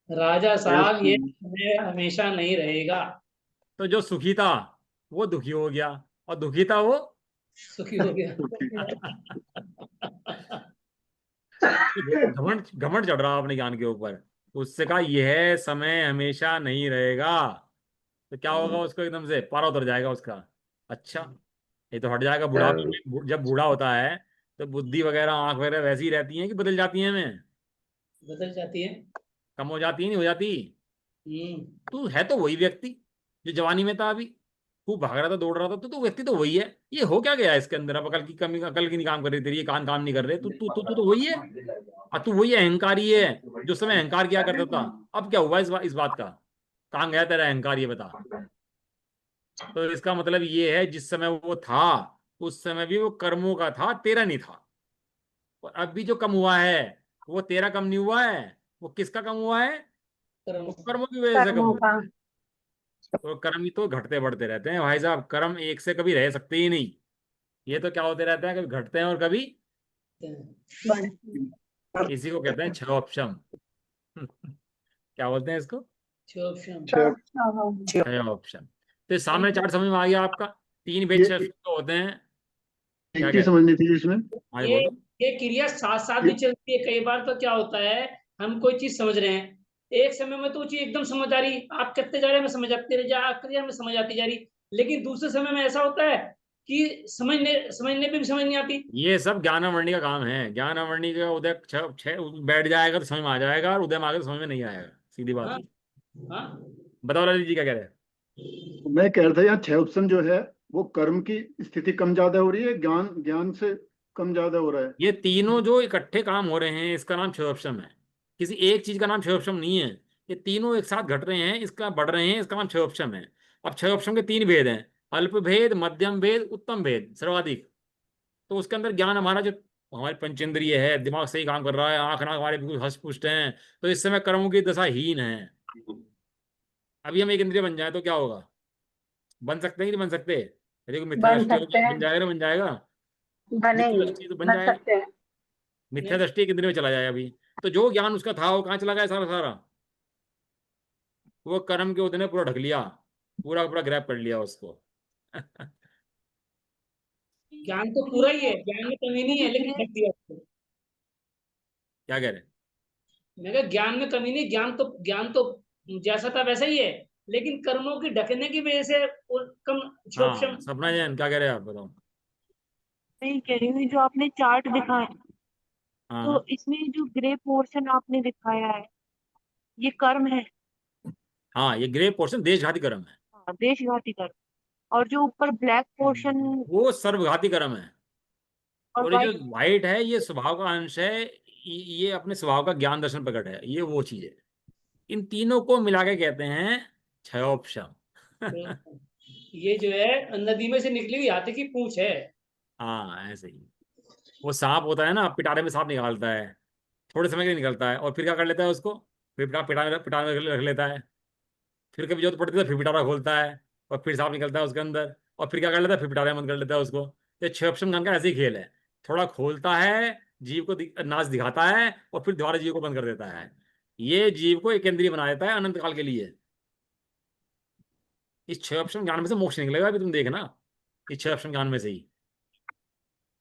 राजा साहब ये समय हमेशा नहीं रहेगा। तो जो सुखी था वो दुखी हो गया, और दुखी था वो सुखी हो गया। घमंड घमंड चढ़ रहा अपने ज्ञान के ऊपर। उससे कहा यह समय हमेशा नहीं रहेगा, तो क्या होगा उसको? एकदम से पारा उतर जाएगा उसका। अच्छा, ये तो हट जाएगा बुढ़ापे में, जब बूढ़ा होता है तो बुद्धि वगैरह आंख वगैरह वैसी रहती है कि बदल जाती है हमें? बदल जाती है। कम हो जाती है, नहीं हो जाती? हम्म। तू है तो वही व्यक्ति जो जवानी में था, अभी खूब भाग रहा था, दौड़ रहा था, तो व्यक्ति तो वही है। ये हो क्या गया इसके अंदर? अब अकल की कमी, अकल की नहीं काम कर रही तेरी, ये कान काम नहीं कर रहे, तू तू तू तू तो वही है। और तू वही अहंकारी है जो उस समय अहंकार किया करता था। अब क्या हुआ इस बात का? कहाँ गया तेरा अहंकार, ये बता। तो इसका मतलब ये है, जिस समय वो था उस समय भी वो कर्मों का था, तेरा नहीं था। और अब भी जो कम हुआ है वो तेरा कम नहीं हुआ है, वो किसका कम हुआ है? कर्म। वो कर्मों की वजह से कम कर्मों हुआ का। है। तो कर्म ही तो घटते बढ़ते रहते हैं भाई साहब, कर्म एक से कभी रह सकते ही नहीं। ये तो क्या होते रहते हैं, कभी घटते हैं और कभी, बड़े। इसी को कहते हैं छह ऑप्शन। क्या बोलते हैं इसको? क्षोभशम। छह ऑप्शन। तो ये सामने चार्ट समझ में आ गया आपका? तीन बेच ये छह तो होते हैं। एक क्या चीज कहते समझनी थी इसमें। हैं? आगे ये बोलो। ये क्रिया साथ साथ भी चलती है। कई बार तो क्या होता है, हम कोई चीज समझ रहे हैं, एक समय में तो वो चीज एकदम समझ आ रही, आप करते जा रहे हैं, मैं समझ आती जा रही है, मैं समझ आती जा रही। लेकिन दूसरे समय में ऐसा होता है कि समझने पे भी समझ नहीं आती। ये सब ज्ञानामणि का काम है। ज्ञानामणि का उदय छह छह बैठ जाएगा तो समझ में आ जाएगा, और उदय में आगे तो समझ में नहीं आएगा, सीधी बात हाँ। है। हाँ। बताओ ललित जी, क्या कह रहे हैं? मैं कह रहा था यहाँ छह ऑप्शन जो है वो कर्म की स्थिति कम ज्यादा हो रही है, ज्ञान ज्ञान से कम ज्यादा हो रहा है। ये तीनों जो इकट्ठे काम हो रहे हैं इसका नाम क्षयोपशम है। किसी एक चीज का नाम क्षयोपशम नहीं है। ये तीनों एक साथ घट रहे हैं, इसका बढ़ रहे हैं, इसका नाम क्षयोपशम है। अब क्षयोपशम के तीन भेद हैं: अल्प भेद, मध्यम भेद, उत्तम भेद, सर्वाधिक। तो उसके अंदर ज्ञान हमारा जो, हमारी पंचेंद्रिय है, दिमाग सही काम कर रहा है, आंख नाक हमारे बिल्कुल हष्ट पुष्ट हैं, तो इस समय कर्मों की दशा हीन है। अभी हम एक इंद्रिय बन जाए तो क्या होगा? बन सकते हैं कि नहीं बन सकते? यदि कोई मिथ्या बन दृष्टि सकते होगी हैं। बन जाएगा ना, बन जाएगा। मिथ्या बनेगी। दृष्टि तो बन बन जाएगा। सकते हैं। मिथ्या दृष्टि एक इंद्रिय में चला जाए अभी, तो जो ज्ञान उसका था वो कहाँ चला गया सारा सारा? वो कर्म के उतने पूरा ढक लिया, पूरा पूरा ग्रैब कर लिया उसको। क्या ज्ञान तो पूरा ही है, ज्ञान में कमी नहीं है, लेकिन ढक दिया उसको। कह रहे हैं? मैं कहा ज्ञान में कमी नहीं, ज्ञान तो जैसा था वैसा ही है, लेकिन कर्मों की ढकने की वजह से वो कम हाँ, क्षोभशम। सपना जैन क्या कह रहे हैं आप, बताओ। मैं कह रही हूँ जो आपने चार्ट दिखाया, हाँ तो इसमें जो ग्रे पोर्शन आपने दिखाया है, ये कर्म है। हाँ, ये ग्रे पोर्शन देशघाती कर्म है, हाँ, देशघाती कर्म। और जो ऊपर ब्लैक पोर्शन वो सर्वघाती कर्म है। और और ये जो वाइट। व्हाइट है ये स्वभाव का अंश है, ये अपने स्वभाव का ज्ञान दर्शन प्रकट है, ये वो चीज है। इन तीनों को मिला के कहते हैं क्षयोपशम। ये जो है नदी में से निकली हुई हाथी की पूंछ है। हाँ ऐसे ही। वो सांप होता है ना, पिटारे में सांप निकालता है, थोड़े समय के लिए निकलता है, और फिर क्या कर लेता है उसको, फिर पिटारे पिटारे में रख लेता है, फिर कभी जरूरत पड़ती है तो फिर पिटारा खोलता है, और फिर सांप निकलता है उसके अंदर, और फिर क्या कर लेता है, फिर पिटारा बंद कर लेता है उसको। ये क्षयोपशम ज्ञान का ऐसे ही खेल है, थोड़ा खोलता है, जीव को नाच दिखाता है, और फिर दोबारा जीव को बंद कर देता है। ये जीव को एक केंद्रीय बना देता है अनंत काल के लिए। इस क्षयोपशम ज्ञान में से मोक्ष निकलेगा, अभी तुम देखना, इस क्षयोपशम ज्ञान में से ही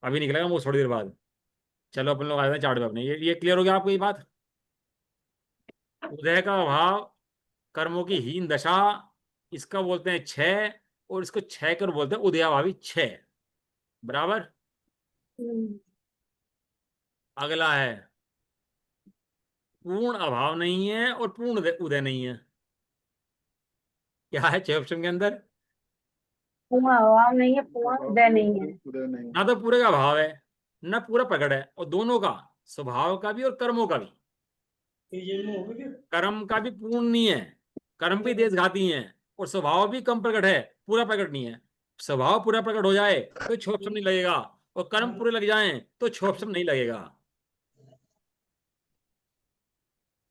अभी निकलेगा मोक्ष थोड़ी देर बाद। चलो अपन लोग आ जाते हैं चार्ट पे अपने, ये क्लियर हो गया आपको ये बात। उदय का अभाव, कर्मों की हीन दशा, इसका बोलते हैं क्षय, और इसको क्षय कर बोलते हैं उदयाभावी क्षय। बराबर। अगला है पूर्ण अभाव नहीं है और पूर्ण उदय नहीं है। क्या है क्षयोपशम के अंदर? पूर्ण अभाव नहीं है, पूर्ण उदय नहीं है। उदय नहीं। ना तो पूरे का अभाव है, ना पूरा प्रकट है, और दोनों का, स्वभाव का भी और कर्मों का भी। कर्म का भी पूर्ण नहीं है, कर्म भी देशघाती है, और स्वभाव भी कम प्रकट है, पूरा प्रकट नहीं है। स्वभाव पूरा प्रकट हो जाए तो क्षोभशम नहीं लगेगा, और कर्म पूरे लग जाएं तो क्षोभशम नहीं लगेगा।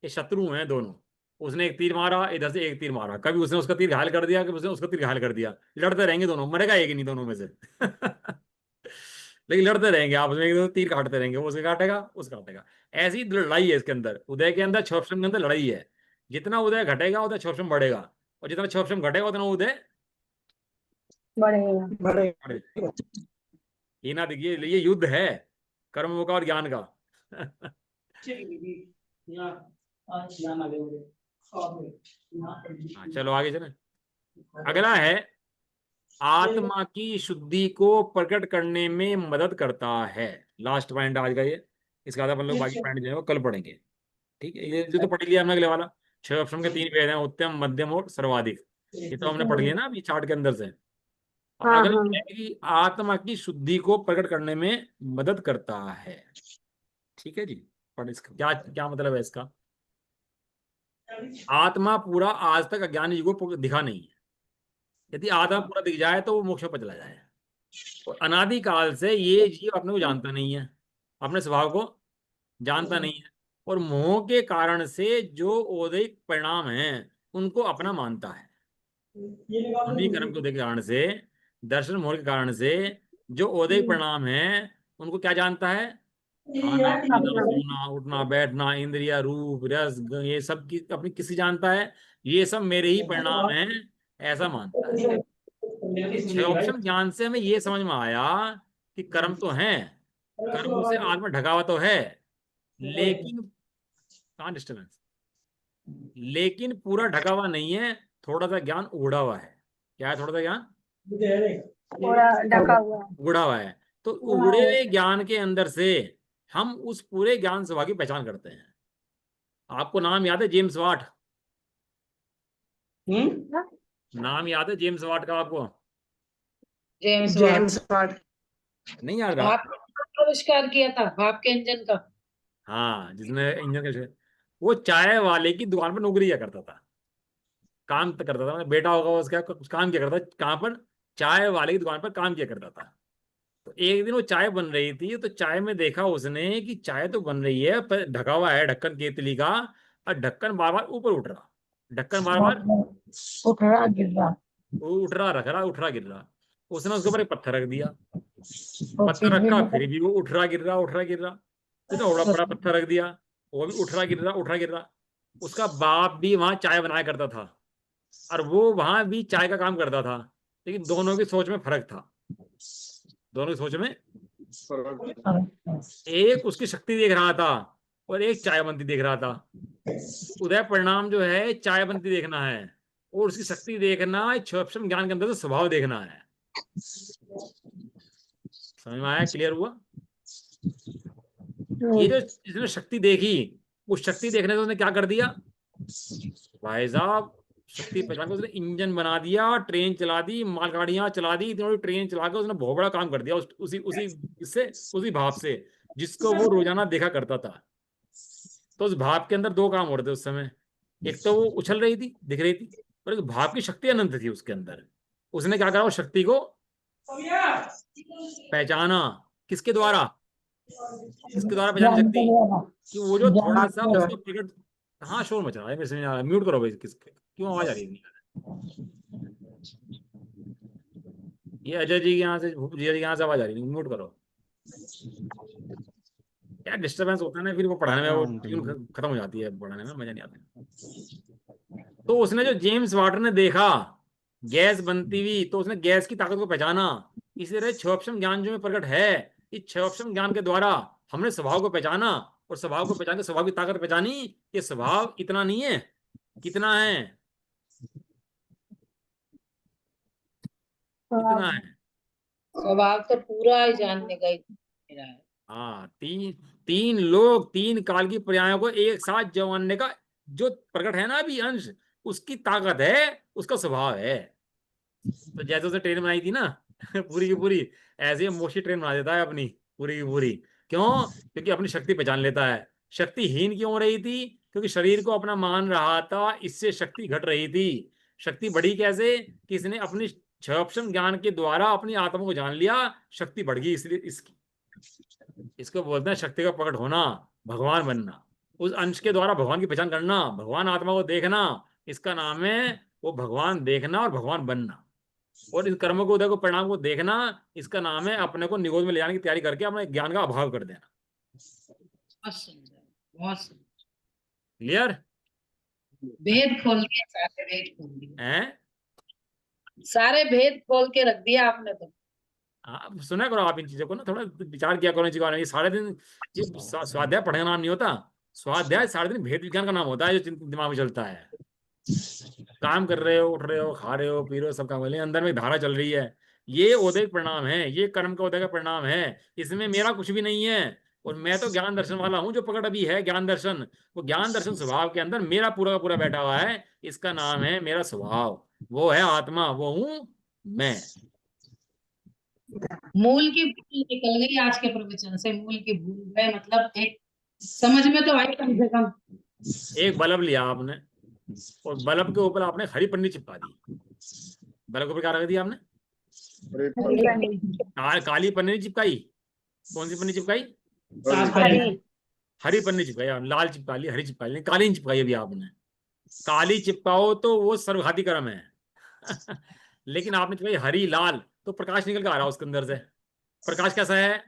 ये शत्रु हैं दोनों। उसने एक तीर मारा, इधर से एक तीर मारा, कभी उसने उसका तीर घायल कर दिया, कभी उसने उसका तीर घायल कर दिया। लड़ते रहेंगे दोनों, मरेगा एक ही नहीं दोनों में से। लेकिन लड़ते रहेंगे आपस में, एक दूसरे को तीर काटते रहेंगे, वो उसे काटेगा उसका काटेगा। ऐसी लड़ाई है इसके अंदर, उदय के अंदर क्षोभशम के अंदर लड़ाई है। जितना उदय घटेगा उतना क्षोभशम बढ़ेगा, और जितना क्षोभशम घटेगा उतना उदय बढ़ेगा। बढ़ेगा। ये ना देखिए, ये युद्ध है कर्मों का और ज्ञान का। हाँ चलो आगे चले। अगला है आत्मा की शुद्धि को प्रकट करने में मदद करता है। लास्ट पॉइंट आज का ये, इसके बाद अपन लोग बाकी पॉइंट जो है वो कल पढ़ेंगे। ठीक है, ये जो तो पढ़ लिया हमने अगले वाला। छह ऑप्शन के तीन भेद हैं, उत्तम, मध्यम और सर्वाधिक। ये तो हमने पढ़ लिया ना अभी चार्ट के अंदर से। अब हाँ अगला हाँ। है कि आत्मा की शुद्धि को प्रकट करने में मदद करता है। ठीक है जी। पर इसका क्या क्या मतलब है इसका? आत्मा पूरा आज तक अज्ञान युगों को दिखा नहीं है। यदि आत्मा पूरा दिख जाए तो वो मोक्ष पर चला जाए। और अनादि काल से ये जीव अपने को जानता नहीं है, अपने स्वभाव को जानता नहीं है, और मोह के कारण से जो औदैहिक परिणाम हैं उनको अपना मानता है। अभी कर्म के उदय के कारण से, दर्शन मोह के कारण से जो औदैहिक परिणाम है उनको क्या जानता है? खाना पीना, अपना सोना, उठना बैठना, इंद्रिया, रूप रस ये सब की अपनी किसी जानता है, ये सब मेरे ही परिणाम हैं, ऐसा मानता है। इस छह ऑप्शन ज्ञान से हमें ये समझ में आया कि कर्म तो है, कर्मों से आत्मा ढका हुआ तो है, लेकिन कहाँ डिस्टर्बेंस, लेकिन पूरा ढका हुआ नहीं है, थोड़ा सा ज्ञान उड़ा हुआ है। क्या है? थोड़ा सा ज्ञान पूरा ढका हुआ है। उड़ा हुआ है। तो उड़े हुए ज्ञान के अंदर से हम उस पूरे ज्ञान सभा की पहचान करते हैं। आपको नाम याद है जेम्स वाट? नाम याद है जेम्स वाट का आपको? James Watt. नहीं याद रहा? भाप का आविष्कार किया था, भाप के इंजन का। हाँ, जिसने इंजन का, वो चाय वाले की दुकान पर नौकरी किया करता था, काम तो करता था, मतलब बेटा होगा उसका, कुछ काम किया करता, कहाँ पर? चाय वाले की दुकान पर काम किया करता था। तो एक दिन वो चाय बन रही थी, तो चाय में देखा उसने कि चाय तो बन रही है पर ढका हुआ है ढक्कन केतली का, और ढक्कन बार बार ऊपर उठ रहा, ढक्कन बार बार उठ रहा गिर रहा। उठ रहा रख रहा, उठ रहा गिर रहा। उसने उसके ऊपर एक पत्थर रख दिया, और पत्थर फिर रखा, भी फिर भी वो उठ रहा गिर रहा, उठ रहा गिर रहा। इतना बड़ा बड़ा पत्थर रख दिया, वो भी उठ रहा गिर रहा, उठ रहा गिर रहा। उसका बाप भी वहां चाय बनाया करता था, और वो वहां भी चाय का काम करता था, लेकिन दोनों की सोच में फर्क था। दोनों की सोच में, एक उसकी शक्ति देख रहा था और एक चाय बनती देख रहा था। उदय परिणाम जो है चाय बनती देखना है, और उसकी शक्ति देखना क्षोभशम ज्ञान के अंदर से स्वभाव देखना है। समझ में आया? क्लियर हुआ? ये जो इसने शक्ति देखी, उस शक्ति देखने से उसने क्या कर दिया भाई साहब, शक्ति पहचान के उसने इंजन बना दिया, ट्रेन चला दी, मालगाड़ियां चला दी, इतनी बड़ी ट्रेन चला के उसने बहुत बड़ा काम कर दिया उसी भाप से जिसको वो रोजाना देखा करता था। तो उस भाप के अंदर दो काम हो रहे थे उस समय। एक तो वो उछल रही थी, दिख रही थी, पर एक भाप की शक्ति अनंत थी उसके अंदर। उसने क्या करा, उस शक्ति को पहचाना। किसके द्वारा? किसके द्वारा पहचानी शक्ति? कि वो जो थोड़ा सा उसको प्रकट। हाँ, शोर मच रहा है मेरे से, म्यूट करो भाई। किसके क्यों आवाज आ रही है? ये अजय जी के यहाँ से, भूप जी के यहाँ से आवाज आ रही है, म्यूट करो। क्या डिस्टरबेंस होता है ना, फिर वो पढ़ाने में वो ट्यून खत्म हो जाती है, पढ़ाने में मजा नहीं आता। तो उसने जो जेम्स वाटर ने देखा गैस बनती हुई, तो उसने गैस की ताकत को पहचाना। इसी तरह क्षोभक्षम ज्ञान जो में प्रकट है, इस क्षोभक्षम ज्ञान के द्वारा हमने स्वभाव को पहचाना, और स्वभाव को पहचान के स्वभाव की ताकत पहचानी। ये स्वभाव इतना नहीं है, कितना है? कितना है? स्वभाव तो पूरा ही जानने का ही मेरा है। हाँ, तीन लोग, तीन काल की पर्यायों को एक साथ जानने का जो प्रकट है ना अभी अंश, उसकी ताकत है, उसका स्वभाव है। तो जैसे उसने ट्रेन बनाई थी ना पूरी की पूरी, ऐसे ही मोशी ट्रेन बना देता है अपनी पूरी की पूरी। क्यों? क्योंकि अपनी शक्ति पहचान लेता है। शक्तिहीन क्यों हो रही थी? क्योंकि शरीर को अपना मान रहा था, इससे शक्ति घट रही थी। शक्ति बढ़ी कैसे? कि इसने अपनी क्षोभक्षम ज्ञान के द्वारा अपनी आत्मा को जान लिया, शक्ति बढ़ गई। इसलिए इसको बोलते हैं शक्ति का प्रकट होना, भगवान बनना। उस अंश के द्वारा भगवान की पहचान करना, भगवान आत्मा को देखना, इसका नाम है वो भगवान देखना और भगवान बनना। और इस कर्म को, उदय को, परिणाम को देखना, इसका नाम है अपने को निगोद में ले जाने की तैयारी करके अपने ज्ञान का अभाव कर देना। बहुत सुंदर, बहुत सुंदर। क्लियर? भेद खोल दिए, सारे भेद खोल दिए, हैं? सारे भेद खोल के रख दिया आपने तो। आप सुना करो, आप इन चीजों को ना थोड़ा विचार किया करो इन चीजों का। ये सारे दिन स्वाध्याय पढ़ने का नाम नहीं होता। स्वाध्याय सारे दिन भेद विज्ञान का नाम होता है, जो दिमाग में चलता है। काम कर रहे हो, उठ रहे हो, खा रहे हो, पी रहे हो, सब काम कर रहे हो, अंदर में एक धारा चल रही है। ये उदय परिणाम है, ये कर्म का उदय का परिणाम है। इसमें मेरा कुछ भी नहीं है। और मैं तो ज्ञान दर्शन वाला हूँ, जो प्रकट अभी है ज्ञान दर्शन, वो ज्ञान दर्शन स्वभाव के अंदर मेरा पूरा का पूरा बैठा हुआ है। इसका नाम है मेरा स्वभाव, वो है आत्मा, वो हूँ मैं। मूल की भूल निकल गई आज के प्रवचन से, मूल की भूल गए, मतलब एक समझ में तो आई कम से कम। एक बल्ब लिया आपने, और बल्ब के ऊपर आपने हरी पन्नी चिपका दी। बल्ब के ऊपर क्या रख दिया आपने? काली पन्नी नहीं चिपकाई। कौन सी पन्नी चिपकाई? हरी पन्नी चिपकाई। लाल चिपका ली, हरी चिपका ली, काली नहीं चिपकाई अभी आपने। काली चिपकाओ तो वो सर्वघाती कर्म है लेकिन आपने चिपकाई हरी लाल, तो प्रकाश निकल के आ रहा है उसके अंदर से। प्रकाश कैसा है?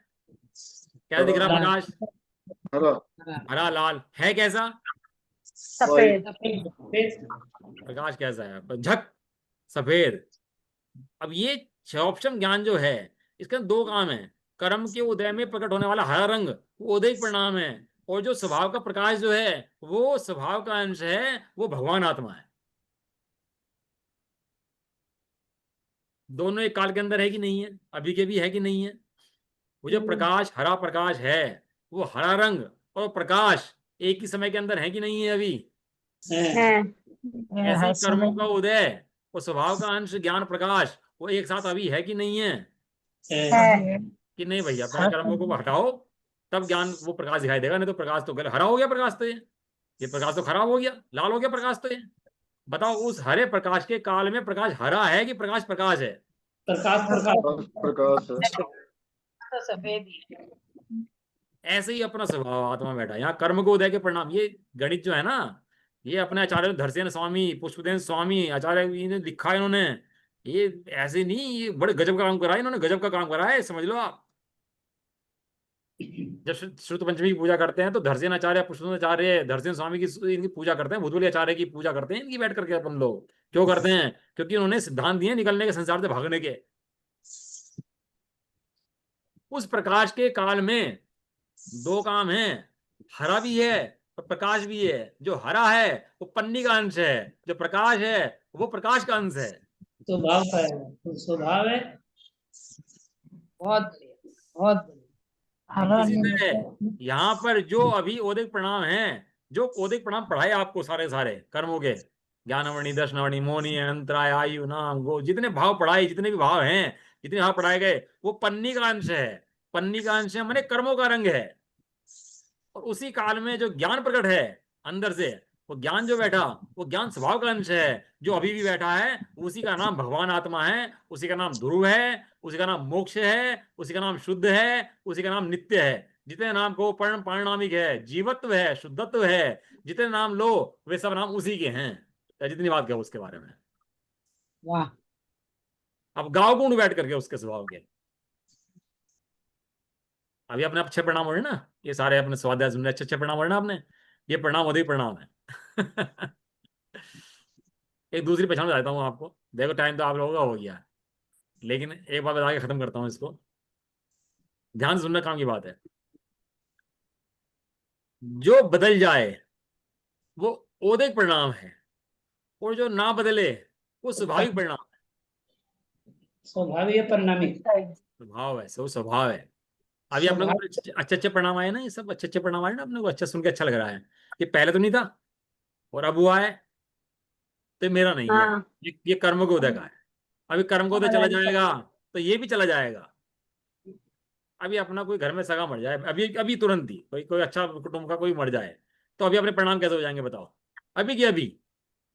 क्या दिख रहा प्रकाश? हरा हरा लाल है। कैसा सफेद। प्रकाश कैसा है? झक सफेद। अब ये क्षोभक्षम ज्ञान जो है, इसका दो काम है। कर्म के उदय में प्रकट होने वाला हरा रंग, वो उदय परिणाम है। और जो स्वभाव का प्रकाश जो है, वो स्वभाव का अंश है, वो भगवान आत्मा है। दोनों एक काल के अंदर है कि नहीं है? अभी के भी है कि नहीं है? वो जो प्रकाश, हरा प्रकाश है, वो हरा रंग और प्रकाश एक ही समय के अंदर है कि नहीं है? अभी ऐसे ही कर्मों का उदय और स्वभाव का अंश ज्ञान प्रकाश, वो एक साथ अभी है कि नहीं है? कि नहीं भैया, पहले कर्मों को हटाओ, तब ज्ञान वो प्रकाश दिखाई देगा। नहीं तो प्रकाश तो हरा हो गया। प्रकाश तो ये प्रकाश तो खराब हो गया, लाल हो गया प्रकाश तो ये। बताओ, उस हरे प्रकाश के काल में प्रकाश हरा है कि प्रकाश प्रकाश है? प्रकाश है। तो सफेद ही है। ऐसे ही अपना स्वभाव आत्मा बैठा है। यहाँ कर्म को उदय के परिणाम, ये गणित जो है ना, ये अपने आचार्य धरसेन स्वामी, पुष्पदेन स्वामी आचार्य ने लिखा है इन्होंने। ये ऐसे नहीं, ये बड़े गजब का काम करा है इन्होंने, गजब का काम करा है, समझ लो आप। जब श्रुत पंचमी की पूजा करते हैं तो धरसेन आचार्य, पुष्पदेन आचार्य, धरसेन स्वामी की इनकी पूजा करते हैं, भूतबली आचार्य की पूजा करते हैं इनकी बैठ करके अपन लोग। क्यों करते हैं? क्योंकि उन्होंने सिद्धांत दिए निकलने के, संसार से भागने के। उस प्रकाश के काल में दो काम हैं, हरा भी है और प्रकाश भी है। जो हरा है वो पन्नी का अंश है, जो प्रकाश है वो प्रकाश का अंश है। स्वभाव का है, तो स्वभाव है। बहुत बढ़िया, बहुत बढ़िया। हरा इसी नीला तरह यहाँ पर जो अभी ओदिक प्रणाम हैं, जो ओदिक प्रणाम पढ़ाए आपको सारे सारे कर्मों के, ज्ञानवणी, दर्शनवणी, मोनी, अंतराय, आयु, नाम, गो, जितने भाव पढ़ाए, जितने भी भाव हैं, जितने भाव पढ़ाए गए, वो पन्नी का अंश है। पन्नी का अंश है माने कर्मों का रंग है। और उसी काल में जो ज्ञान प्रकट है अंदर से, वो ज्ञान जो बैठा, वो ज्ञान स्वभाव का अंश है, जो अभी भी बैठा है, उसी का नाम भगवान आत्मा है, उसी का नाम ध्रुव है, उसी का नाम मोक्ष है, उसी का नाम शुद्ध है, उसी का नाम नित्य है। जितने नाम को पारिणामिक है, जीवत्व है, शुद्धत्व है, जितने नाम लो वे सब नाम उसी के हैं। जितनी बात कहो उसके बारे में, वाह। अब गाओ गुण बैठ करके उसके स्वभाव के। अभी अपने अच्छे परिणाम हो रहे ना, ये सारे अपने स्वाध्याय सुनने अच्छे अच्छे परिणाम हो रहे ना आपने, ये परिणाम अधिक परिणाम है। एक दूसरी पहचान बताता हूँ आपको, देखो टाइम तो आप लोगों का हो गया, लेकिन एक बात बता के खत्म करता हूँ इसको, ध्यान से सुनना काम की बात है। जो बदल जाए वो औदिक परिणाम है, और जो ना बदले वो स्वाभाविक परिणाम है। स्वभाव है परिणामिक। स्वभाव है, सब स्वभाव है। अभी अपने को अच्छे अच्छे परिणाम आए ना, ये सब अच्छे अच्छे परिणाम आए ना, अपने को अच्छा सुन के अच्छा लग रहा है। ये पहले तो नहीं था और अब हुआ है, तो ये मेरा नहीं है, हाँ ये कर्म को उदय का है। अभी कर्म को उदय चला जाएगा तो ये भी चला जाएगा। अभी अपना कोई घर में सगा मर जाए, अभी अभी तुरंत ही कोई कोई अच्छा कुटुंब का कोई मर जाए, तो अभी अपने परिणाम कैसे हो जाएंगे बताओ? अभी की अभी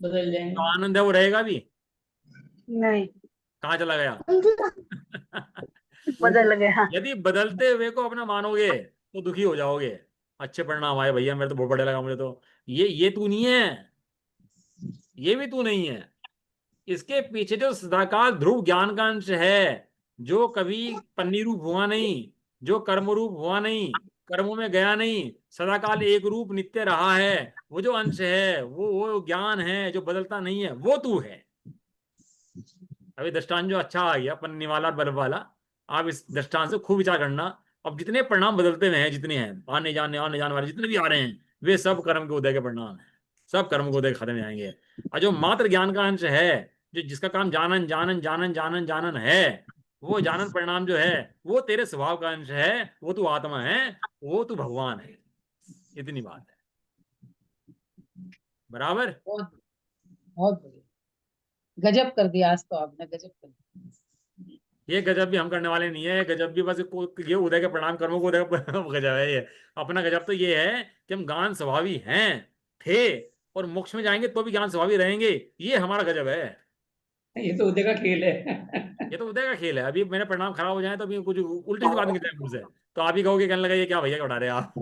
बदल जाएंगे। तो आनंद है वो रहेगा अभी, नहीं कहाँ चला गया? बदल गया। यदि बदलते हुए को अपना मानोगे तो दुखी हो जाओगे। अच्छे परिणाम आए भैया, मेरे तो बहुत बढ़िया लगा मुझे तो, ये तू नहीं है, ये भी तू नहीं है। इसके पीछे जो सदाकाल ध्रुव ज्ञान का अंश है, जो कभी पन्नी रूप हुआ नहीं, जो कर्म रूप हुआ नहीं, कर्मों में गया नहीं, सदाकाल एक रूप नित्य रहा है, वो जो अंश है, वो ज्ञान है जो बदलता नहीं है, वो तू है। अभी दृष्टांत जो अच्छा आ गया, पन्नी वाला बल्ब वाला, आप इस दृष्टांत से खूब विचार करना। अब जितने परिणाम बदलते हुए हैं, जितने हैं आने जाने वाले जितने भी आ रहे हैं, वे सब कर्म के उदय के परिणाम है, सब कर्म के उदय के खत्म हो जाएंगे। और जो मात्र ज्ञान का अंश है, जो जिसका काम जानन जानन जानन जानन जानन है, वो जानन परिणाम जो है, वो तेरे स्वभाव का अंश है, वो तू आत्मा है, वो तू भगवान है। इतनी बात है, बराबर। बहुत बहुत बढ़िया। गजब कर दिया आज तो आपने, गजब कर दिया। ये गजब भी हम करने वाले नहीं है, गजब भी बस ये उदय के प्रणाम कर्मों को उदय गजब है ये। अपना गजब तो ये है कि हम ज्ञान स्वभावी हैं, थे, और मोक्ष में जाएंगे तो भी ज्ञान स्वभावी रहेंगे। ये हमारा गजब है, ये तो उदय का खेल है। ये तो उदय का खेल है। अभी मेरे परिणाम खराब हो जाए तो अभी कुछ उल्टी सी बात निकल जाए मुझसे, तो आप ही कहोगे, कहने लगा ये क्या भैया क्या उठा रहे हैं आप।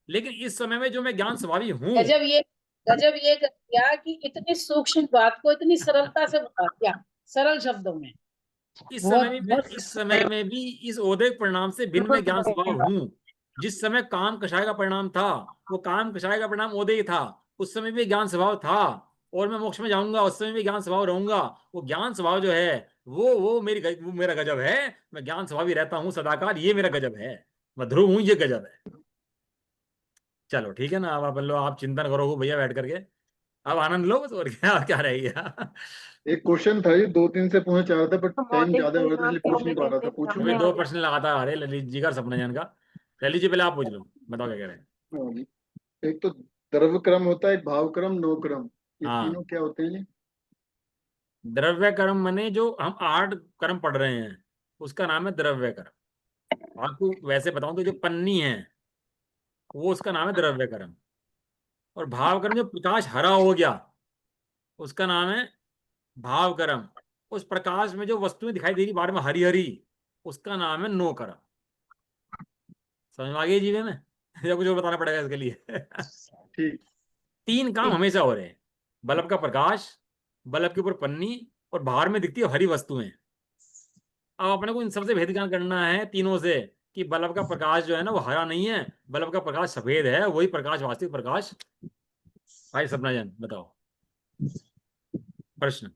लेकिन इस समय में जो मैं ज्ञान स्वभावी हूँ, गजब ये कर दिया कि इतनी सूक्ष्म बात को इतनी सरलता से बता दिया, सरल शब्दों में। बहुत बहुत इस समय में भी इस ओदय परिणाम से भिन्न में ज्ञान स्वभाव हूँ। जिस समय काम कषाय का परिणाम था, वो काम कषाय का परिणाम ओदय था, उस समय भी ज्ञान स्वभाव था। और मैं मोक्ष में जाऊंगा उस समय भी ज्ञान स्वभाव रहूंगा। वो ज्ञान स्वभाव जो है, वो मेरा गजब है। मैं ज्ञान स्वभावी रहता हूँ सदाकाल, ये मेरा गजब है। मैं ध्रुव हूँ, ये गजब है। चलो ठीक है ना, अब अपन लो, आप चिंतन करो भैया बैठ करके, अब आनंद लो बस, और क्या क्या रह गया। एक क्वेश्चन था, ये 2-3 से पूछना चाह रहा था, पर हम टाइम औदिक ज्यादा हो रहा था परिणाम इसलिए पूछ कैसे नहीं पा रहा कहते था। हैं, पूछूं? अभी ब्रह्म 2 प्रश्न लगातार आ रहे ललित जी का, सपना जन का। ललित जी पहले आप पूछ लो, बताओ क्या कह रहे हैं। हाँ, एक तो द्रव्य क्रम होता है, एक भाव क्रम, नो क्रम, ये हाँ, तीनों क्या होते हैं? द्रव्य कर्म मने जो हम 8 कर्म पढ़ रहे हैं, उसका नाम है द्रव्य कर्म। आपको वैसे बताऊं तो जो पन्नी है, वो उसका नाम है द्रव्य कर्म। और भाव कर्म जो प्रकाश हरा हो गया, उसका नाम है भाव कर्म। उस प्रकाश में जो वस्तुएं दिखाई दे रही बार में हरी हरी, उसका नाम है नो कर्म। समझ में आ गई जीवन में? या कुछ और बताना पड़ेगा इसके लिए? ठीक। 3 काम हमेशा हो रहे हैं, बल्ब का प्रकाश, बल्ब के ऊपर पन्नी, और बाहर में दिखती है हरी वस्तुएं। अब अपने को इन सबसे भेद ज्ञान करना है तीनों से, कि बल्ब का प्रकाश जो है ना वो हरा नहीं है, बल्ब का प्रकाश सफेद है, वही प्रकाश वास्तविक प्रकाश। भाई सपना जन बताओ प्रश्न।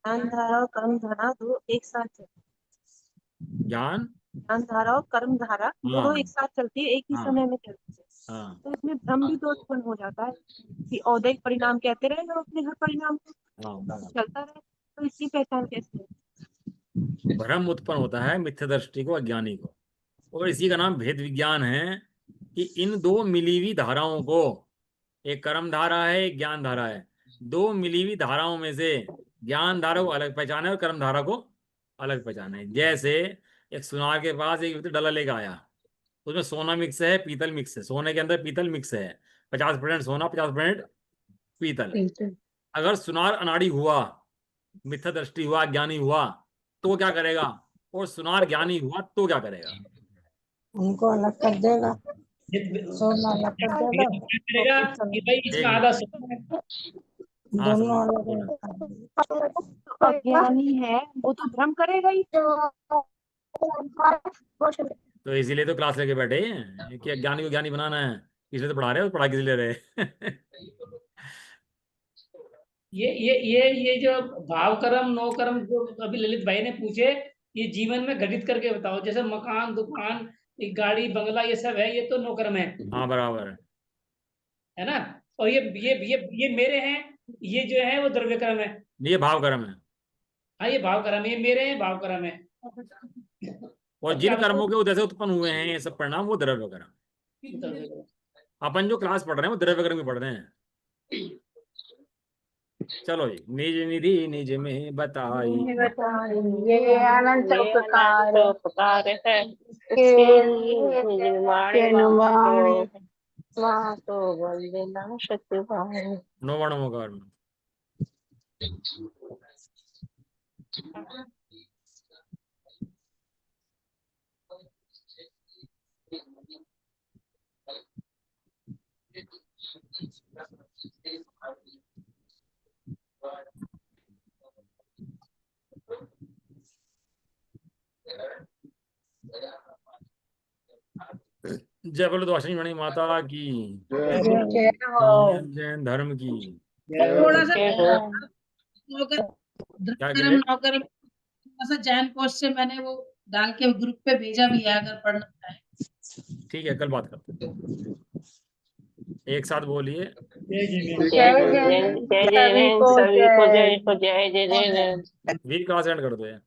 ज्ञान धारा और कर्म धारा दो एक साथ चलती ज्ञान, ज्ञान धारा और कर्म धारा दोनों एक साथ चलती है, एक ही हाँ समय में चलती है। हाँ तो इसमें भ्रम भी तो उत्पन्न हो जाता है कि औदैहिक परिणाम कहते रहे और अपने हर परिणाम को, हाँ, चलता रहे तो इसकी पहचान कैसे है? भ्रम उत्पन्न होता है मिथ्या दृष्टि को, अज्ञानी को, और इसी का नाम भेद विज्ञान है कि इन दो मिली हुई धाराओं को, एक कर्म धारा है, एक ज्ञान धारा है, दो मिली हुई धाराओं में से ज्ञान धारा को अलग पहचाने और कर्म धारा को अलग पहचाने। जैसे एक सुनार के पास एक व्यक्ति डला लेकर आया, उसमें सोना मिक्स है, पीतल मिक्स है, सोने के अंदर पीतल मिक्स है, 50% सोना 50% पीतल। अगर सुनार अनाड़ी हुआ, मिथ्या दृष्टि हुआ, ज्ञानी हुआ, तो क्या करेगा? और सुनार ज्ञानी हुआ तो क्या करेगा? उनको अलग कर देगा, सोना अलग कर देगा, करेगा कि भाई इसमें आधा सोना है। हाँ, दोनों समझ अलग बोलो। अलग तो अज्ञानी है वो तो भ्रम करेगा ही। तो इसीलिए तो क्लास लेके बैठे हैं कि अज्ञानी को ज्ञानी बनाना है, इसलिए तो पढ़ा रहे हो, पढ़ा किस लिए रहे? ये जो भाव कर्म नो कर्म जो अभी ललित भाई ने पूछे, ये जीवन में घटित करके बताओ। जैसे मकान, दुकान, एक गाड़ी, बंगला, ये सब है, ये तो नो कर्म है हाँ, बराबर है। ना। और ये मेरे हैं, ये जो है वो द्रव्य कर्म है। ये भाव कर्म है। हाँ, ये भाव कर्म है, ये मेरे हैं, भाव कर्म है। और अब क्या जिन कर्मों के उदय से उत्पन्न हुए हैं ये सब परिणाम, वो द्रव्य कर्म। बताओ? अपन जो क्लास पढ़ रहे हैं वो द्रव्य कर्म की पढ़ रहे हैं। चलो जी, निज निधि निज में बताई, ये अनंत उपकार उपकार है के निर्माण निर्माण वहाँ तो बल देना शक्ति पाए। नौवण कर्म। जय बोलो द्वादशी मणि माता की, जय हो। जैन धर्म की। थोड़ा सा क्या धर्म गिले? नौकरम, थोड़ा सा जैन कोर्स से मैंने वो डाल के ग्रुप पे भेजा भी है, अगर पढ़ना चाहे। ठीक है, कल बात करते हैं। एक साथ बोलिए। जय जय जय जय जय जय सभी को सभी को जय। जय जय जय जय। वीर क्लास एंड कर दो यार।